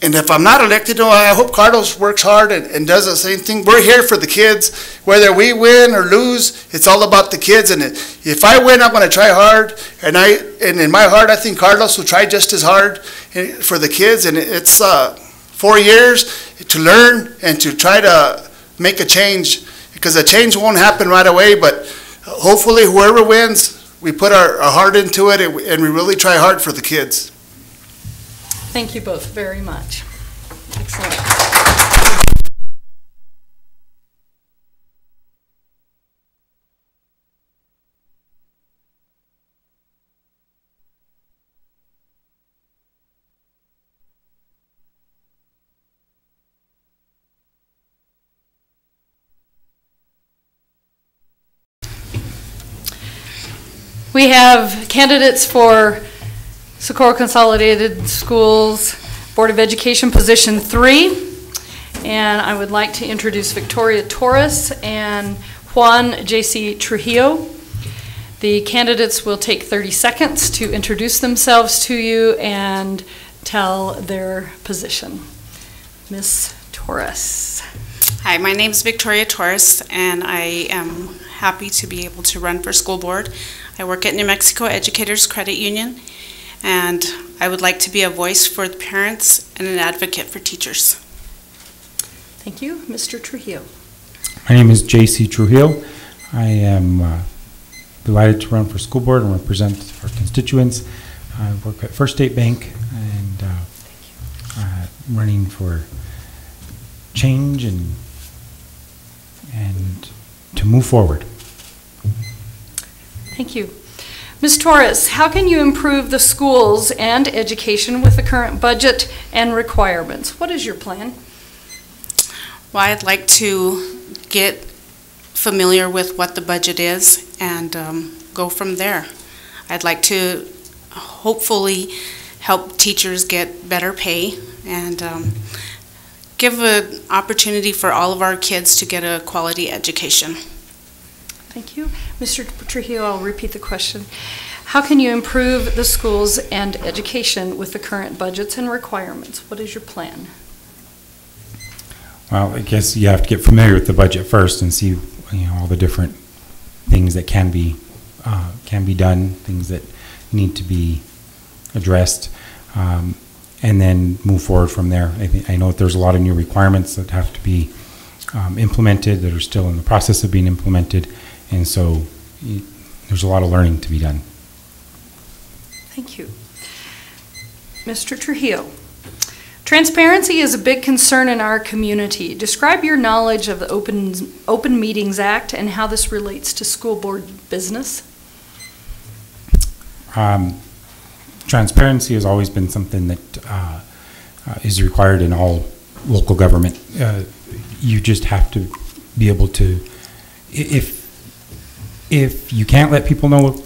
And if I'm not elected, I hope Carlos works hard and does the same thing. We're here for the kids. Whether we win or lose, it's all about the kids. And if I win, I'm going to try hard. And in my heart, I think Carlos will try just as hard for the kids. And it's 4 years to learn and to try to make a change, because a change won't happen right away. But hopefully, whoever wins, we put our heart into it, and we really try hard for the kids. Thank you both very much. Excellent. We have candidates for Socorro Consolidated Schools Board of Education Position 3. And I would like to introduce Victoria Torres and Juan J.C. Trujillo. The candidates will take 30 seconds to introduce themselves to you and tell their position. Ms. Torres. Hi, my name is Victoria Torres, and I am happy to be able to run for school board. I work at New Mexico Educators Credit Union, and I would like to be a voice for the parents and an advocate for teachers. Thank you. Mr. Trujillo. My name is J.C. Trujillo. I am delighted to run for school board and represent our constituents. I work at First State Bank and running for change and to move forward. Thank you. Ms. Torres, how can you improve the schools and education with the current budget and requirements? What is your plan? Well, I'd like to get familiar with what the budget is and go from there. I'd like to hopefully help teachers get better pay and give an opportunity for all of our kids to get a quality education. Thank you. Mr. Trujillo, I'll repeat the question. How can you improve the schools and education with the current budgets and requirements? What is your plan? Well, I guess you have to get familiar with the budget first and see, all the different things that can be done, things that need to be addressed, and then move forward from there. I know that there's a lot of new requirements that have to be implemented, that are still in the process of being implemented, and so there's a lot of learning to be done. Thank you. Mr. Trujillo. Transparency is a big concern in our community. Describe your knowledge of the Open Meetings Act and how this relates to school board business. Transparency has always been something that is required in all local government. You just have to be able to, if you can't let people know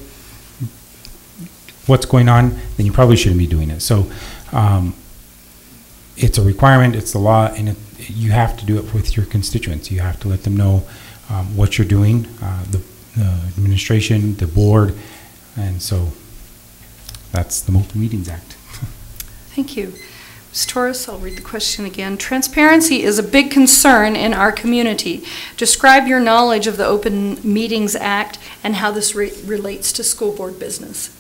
what's going on, then you probably shouldn't be doing it. So it's a requirement, it's the law, and you have to do it with your constituents. You have to let them know what you're doing, the administration, the board, and so that's the Open Meetings Act. Thank you. Ms. Torres, I'll read the question again. Transparency is a big concern in our community. Describe your knowledge of the Open Meetings Act and how this relates to school board business.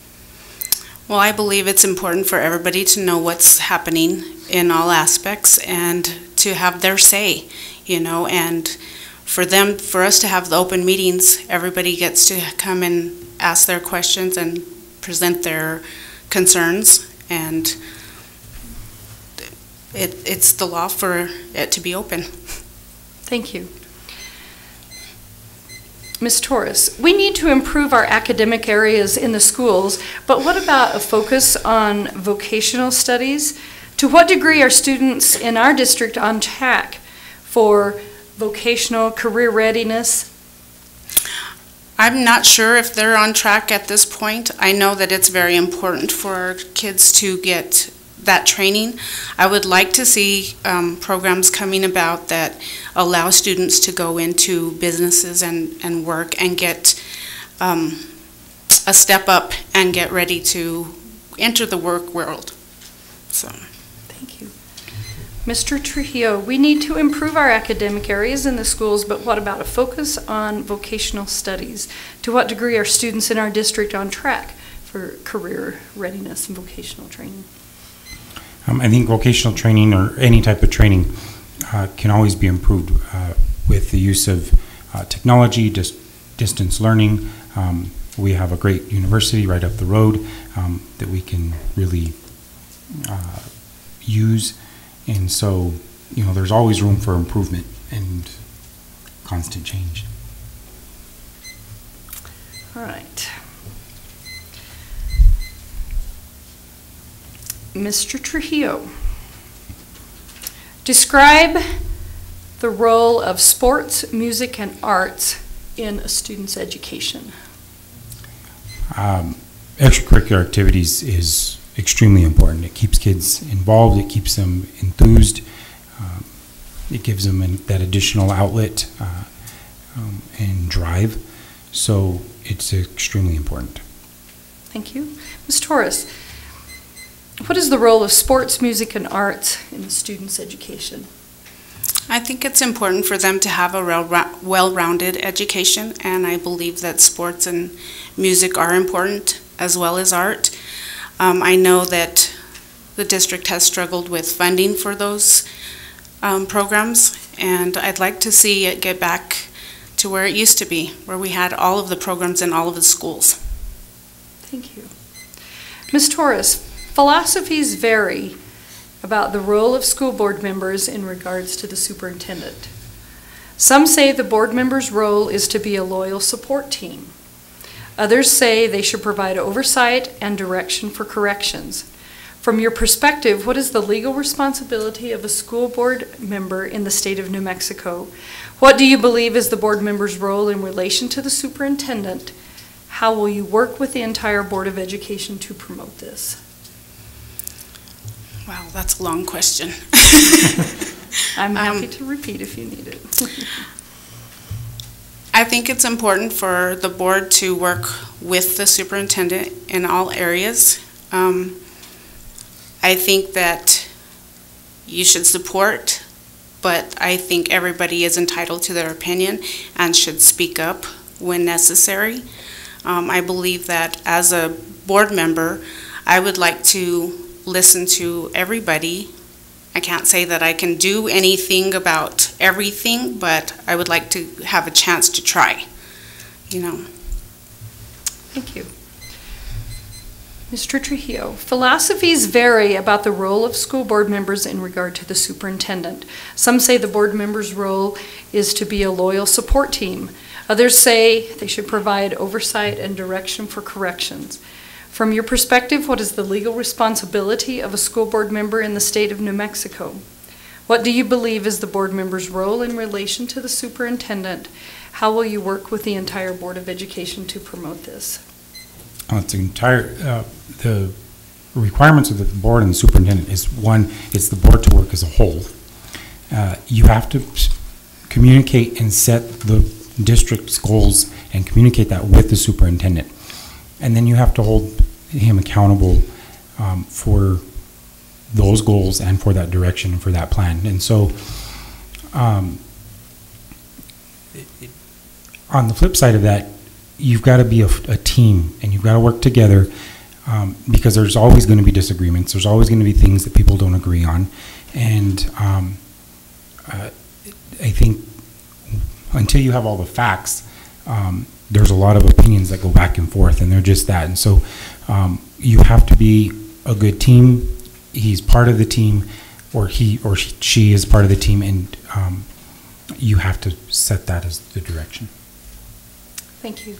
Well, I believe it's important for everybody to know what's happening in all aspects and to have their say, and for us to have the open meetings, everybody gets to come and ask their questions and present their concerns, and it's the law for it to be open. Thank you. Ms. Torres, we need to improve our academic areas in the schools, but what about a focus on vocational studies? To what degree are students in our district on track for vocational career readiness? I'm not sure if they're on track at this point. I know that it's very important for our kids to get that training. I would like to see programs coming about that allow students to go into businesses and work and get a step up and get ready to enter the work world. So. Thank you. Mr. Trujillo, we need to improve our academic areas in the schools, but what about a focus on vocational studies? To what degree are students in our district on track for career readiness and vocational training? I think vocational training or any type of training can always be improved with the use of technology, distance learning. We have a great university right up the road that we can really use, and so there's always room for improvement and constant change. All right. Mr. Trujillo, describe the role of sports, music, and arts in a student's education. Extracurricular activities is extremely important. It keeps kids involved, it keeps them enthused, it gives them that additional outlet and drive. So it's extremely important. Thank you. Ms. Torres, what is the role of sports, music, and arts in the students' education? I think it's important for them to have a well-rounded education, and I believe that sports and music are important as well as art. I know that the district has struggled with funding for those programs, and I'd like to see it get back to where it used to be, where we had all of the programs in all of the schools. Thank you. Ms. Torres, philosophies vary about the role of school board members in regards to the superintendent. Some say the board member's role is to be a loyal support team. Others say they should provide oversight and direction for corrections. From your perspective, what is the legal responsibility of a school board member in the state of New Mexico? What do you believe is the board member's role in relation to the superintendent? How will you work with the entire Board of Education to promote this? Wow, that's a long question. I'm happy to repeat if you need it. I think it's important for the board to work with the superintendent in all areas. I think that you should support, but I think everybody is entitled to their opinion and should speak up when necessary. I believe that as a board member, I would like to listen to everybody. I can't say that I can do anything about everything, but I would like to have a chance to try, you know. Thank you. Mr. Trujillo, philosophies vary about the role of school board members in regard to the superintendent. Some say the board member's role is to be a loyal support team. Others say they should provide oversight and direction for corrections. From your perspective, what is the legal responsibility of a school board member in the state of New Mexico? What do you believe is the board member's role in relation to the superintendent? How will you work with the entire Board of Education to promote this? The requirements of the board and the superintendent is, one, it's the board to work as a whole. You have to communicate and set the district's goals and communicate that with the superintendent. And then you have to hold him accountable for those goals and for that direction and for that plan. And so on the flip side of that, you've got to be a team, and you've got to work together, because there's always going to be disagreements. There's always going to be things that people don't agree on. And I think until you have all the facts, there's a lot of opinions that go back and forth, and they're just that. And so you have to be a good team. He's part of the team, or he or she is part of the team, and you have to set that as the direction. Thank you.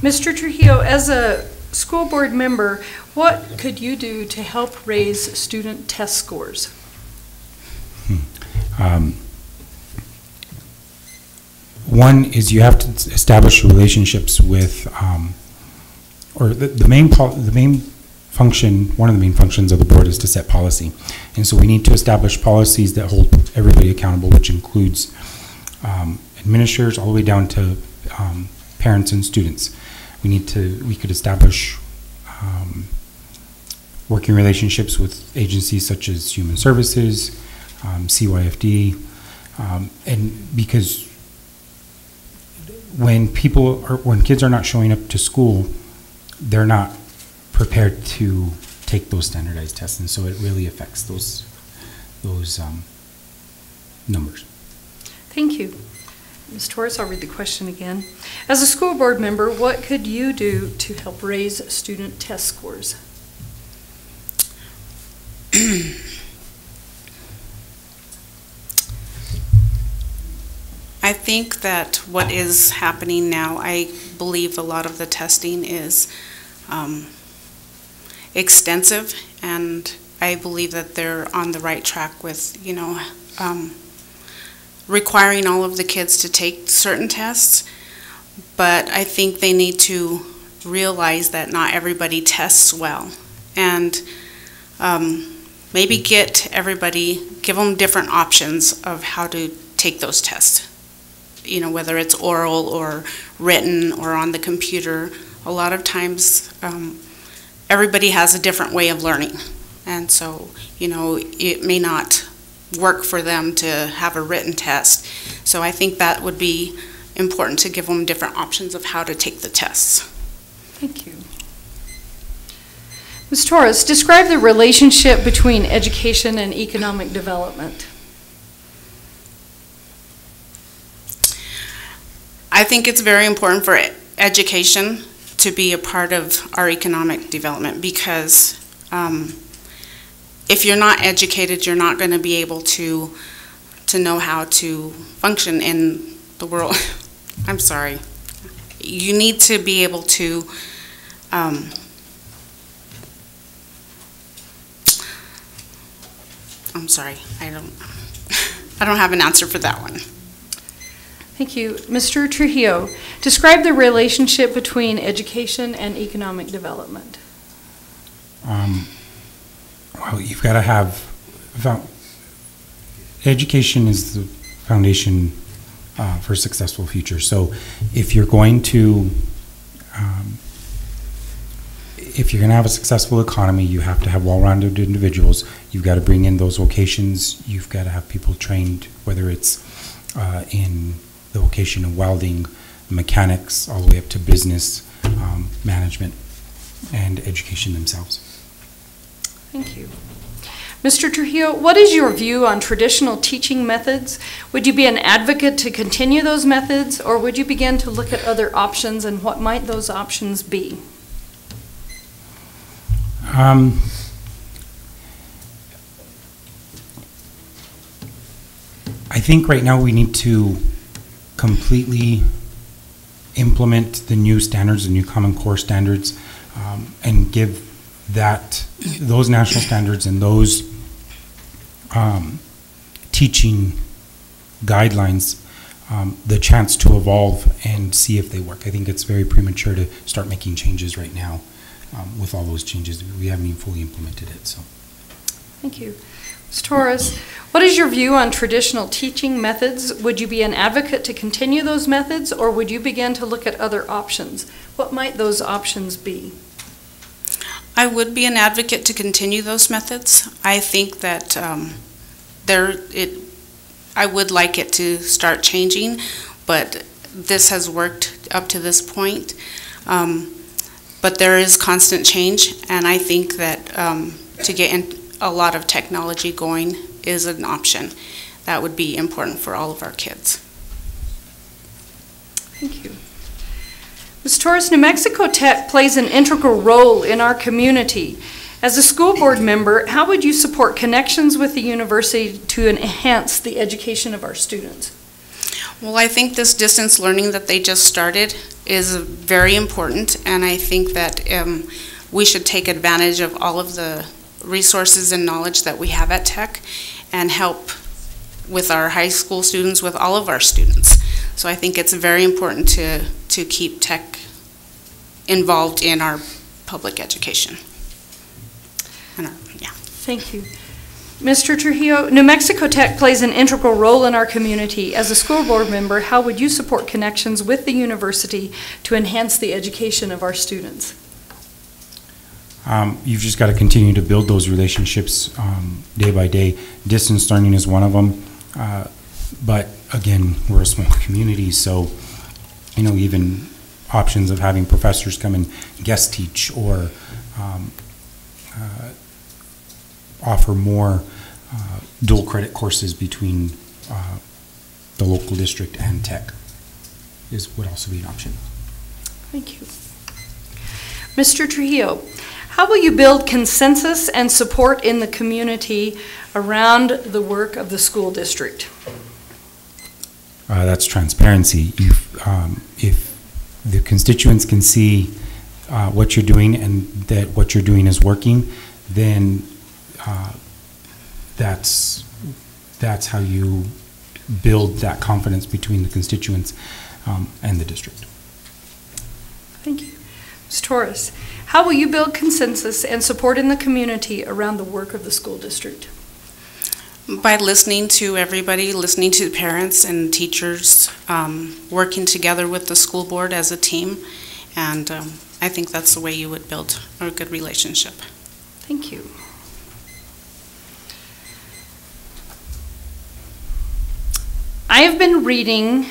Mr. Trujillo, as a school board member, what could you do to help raise student test scores? One is you have to establish relationships with, or the main function, one of the main functions of the board is to set policy. And so we need to establish policies that hold everybody accountable, which includes administrators all the way down to parents and students. We could establish working relationships with agencies such as Human Services, CYFD, and because when kids are not showing up to school, they're not prepared to take those standardized tests, and so it really affects those numbers. Thank you. Ms. Torres, I'll read the question again. As a school board member, what could you do to help raise student test scores? I think that what is happening now, I believe a lot of the testing is extensive, and I believe that they're on the right track with, requiring all of the kids to take certain tests, but I think they need to realize that not everybody tests well. And maybe give them different options of how to take those tests. You know, whether it's oral or written or on the computer. A lot of times, everybody has a different way of learning. And so, you know, it may not work for them to have a written test. So I think that would be important to give them different options of how to take the tests. Thank you. Ms. Torres, describe the relationship between education and economic development. I think it's very important for education to be a part of our economic development, because if you're not educated, you're not going to be able to know how to function in the world. I'm sorry. You need to be able to I'm sorry. I don't have an answer for that one. Thank you. Mr. Trujillo, describe the relationship between education and economic development. Well, you've got to have, education is the foundation for a successful future. So if you're going to have a successful economy, you have to have well-rounded individuals. You've got to bring in those vocations. You've got to have people trained, whether it's in the vocation of welding, mechanics, all the way up to business, management, and education themselves. Thank you. Mr. Trujillo, what is your view on traditional teaching methods? Would you be an advocate to continue those methods, or would you begin to look at other options, and what might those options be? I think right now we need to completely implement the new standards, the new Common Core standards, and give those national standards and those teaching guidelines the chance to evolve and see if they work. I think it's very premature to start making changes right now with all those changes. We haven't even fully implemented it. So, thank you. Ms. Torres, what is your view on traditional teaching methods? Would you be an advocate to continue those methods, or would you begin to look at other options? What might those options be? I would be an advocate to continue those methods. I think that I would like it to start changing, but this has worked up to this point. But there is constant change, and I think that to get a lot of technology going is an option that would be important for all of our kids. Thank you. Ms. Torres, New Mexico Tech plays an integral role in our community. As a school board member, how would you support connections with the university to enhance the education of our students? Well, I think this distance learning that they just started is very important, and I think that we should take advantage of all of the resources and knowledge that we have at Tech and help with our high school students, with all of our students. So I think it's very important to keep Tech involved in our public education. Yeah. Thank you. Mr. Trujillo, New Mexico Tech plays an integral role in our community. As a school board member, how would you support connections with the university to enhance the education of our students? You've just got to continue to build those relationships day by day. Distance learning is one of them, but again, we're a small community, so even options of having professors come and guest teach or offer more dual credit courses between the local district and Tech would also be an option. Thank you. Mr. Trujillo, how will you build consensus and support in the community around the work of the school district? That's transparency. If the constituents can see what you're doing and that what you're doing is working, then that's how you build that confidence between the constituents and the district. Thank you. Ms. Torres, how will you build consensus and support in the community around the work of the school district? By listening to everybody, listening to the parents and teachers, working together with the school board as a team, and I think that's the way you would build a good relationship. Thank you. I have been reading,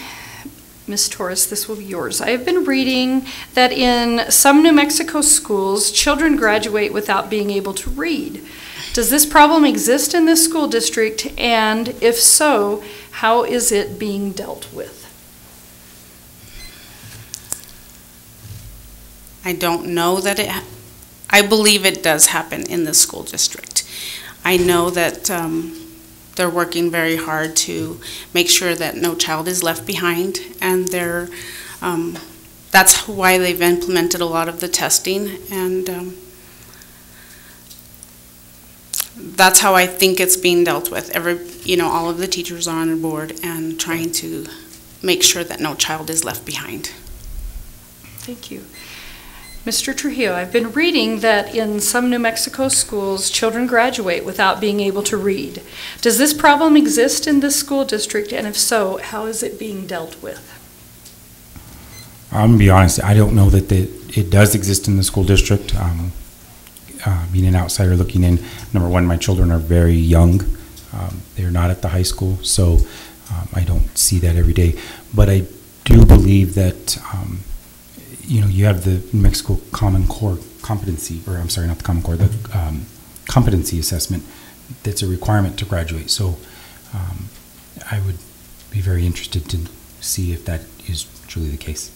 Ms. Torres, this will be yours. I have been reading that in some New Mexico schools, children graduate without being able to read. Does this problem exist in this school district, and if so, how is it being dealt with? I don't know that I believe it does happen in the school district. I know that they're working very hard to make sure that no child is left behind, and that's why they've implemented a lot of the testing, and that's how I think it's being dealt with. All of the teachers are on board and trying to make sure that no child is left behind. Thank you. Mr. Trujillo, I've been reading that in some New Mexico schools, children graduate without being able to read. Does this problem exist in this school district, and if so, how is it being dealt with? I'm going to be honest, I don't know that it does exist in the school district. Being an outsider looking in, number one, my children are very young. They're not at the high school, so I don't see that every day. But I do believe that you have the New Mexico Common Core competency, or I'm sorry, not the Common Core, the competency assessment that's a requirement to graduate. So I would be very interested to see if that is truly the case.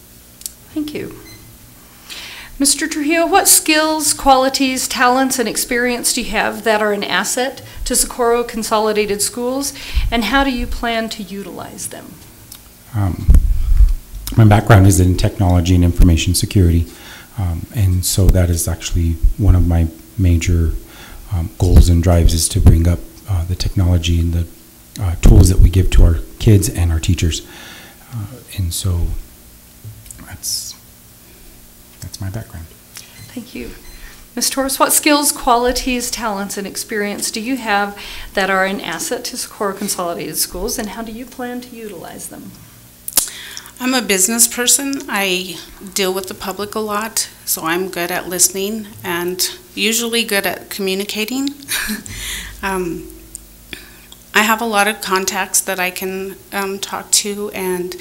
Thank you. Mr. Trujillo, what skills, qualities, talents, and experience do you have that are an asset to Socorro Consolidated Schools, and how do you plan to utilize them? My background is in technology and information security, and so that is actually one of my major goals and drives, is to bring up the technology and the tools that we give to our kids and our teachers. And so that's my background. Thank you. Ms. Torres, what skills, qualities, talents, and experience do you have that are an asset to Socorro Consolidated Schools, and how do you plan to utilize them? I'm a business person. I deal with the public a lot, so I'm good at listening and usually good at communicating. I have a lot of contacts that I can talk to, and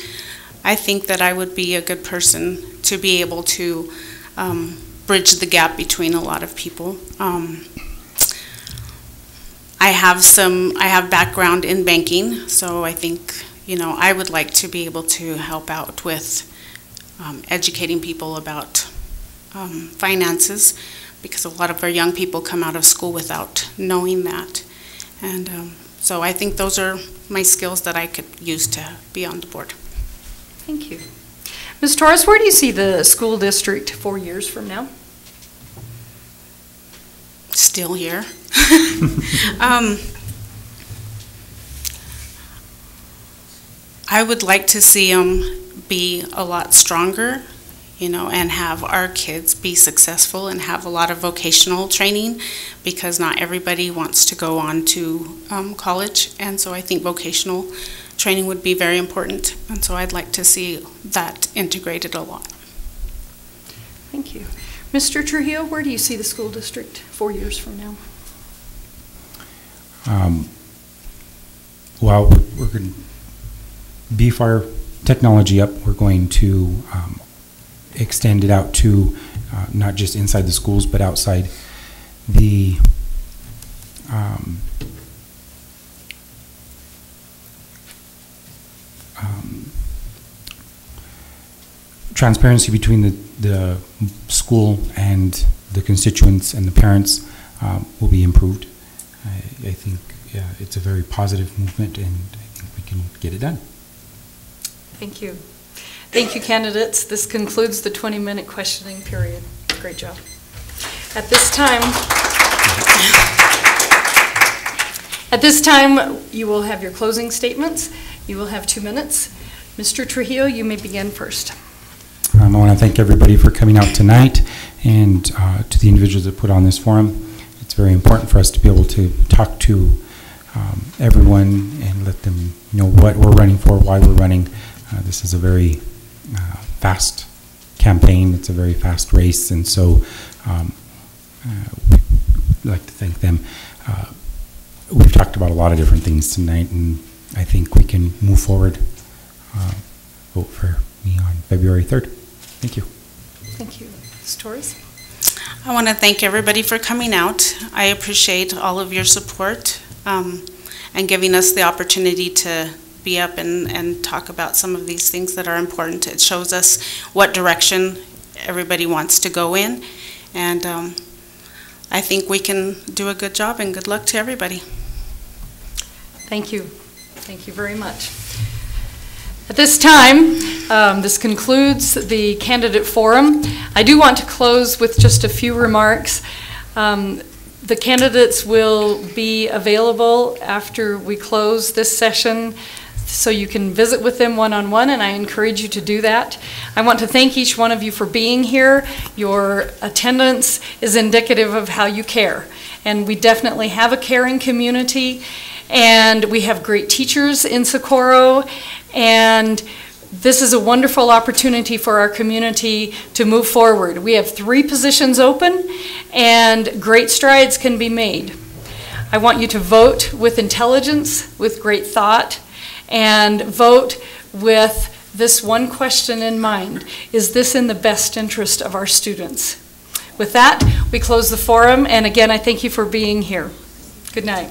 I think that I would be a good person to be able to bridge the gap between a lot of people. I have background in banking, so I think I would like to be able to help out with educating people about finances, because a lot of our young people come out of school without knowing that. And so I think those are my skills that I could use to be on the board. Thank you. Ms. Torres, where do you see the school district 4 years from now? Still here. I would like to see them be a lot stronger, and have our kids be successful and have a lot of vocational training, because not everybody wants to go on to college, and so I think vocational training would be very important, and so I'd like to see that integrated a lot. Thank you. Mr. Trujillo, where do you see the school district 4 years from now? Well, we're going to beef our technology up. We're going to extend it out to not just inside the schools, but outside. The transparency between the school and the constituents and the parents will be improved. I think it's a very positive movement, and I think we can get it done. Thank you. Thank you, candidates. This concludes the 20-minute questioning period. Great job. At this time, you will have your closing statements. You will have 2 minutes. Mr. Trujillo, you may begin first. I want to thank everybody for coming out tonight. and to the individuals that put on this forum. It's very important for us to be able to talk to everyone and let them know what we're running for, why we're running. This is a very fast campaign. It's a very fast race, and so we'd like to thank them. We've talked about a lot of different things tonight, and I think we can move forward. Vote for me on February 3rd. Thank you. Thank you. Ms. Torres? I want to thank everybody for coming out. I appreciate all of your support and giving us the opportunity to be up and talk about some of these things that are important. It shows us what direction everybody wants to go in, and I think we can do a good job, and good luck to everybody. Thank you. Thank you very much. At this time, this concludes the candidate forum. I do want to close with just a few remarks. The candidates will be available after we close this session, so you can visit with them one-on-one, and I encourage you to do that. I want to thank each one of you for being here. Your attendance is indicative of how you care, and we definitely have a caring community, and we have great teachers in Socorro, and this is a wonderful opportunity for our community to move forward. We have 3 positions open, and great strides can be made. I want you to vote with intelligence, with great thought, and vote with this one question in mind: is this in the best interest of our students? With that, we close the forum, and again, I thank you for being here. Good night.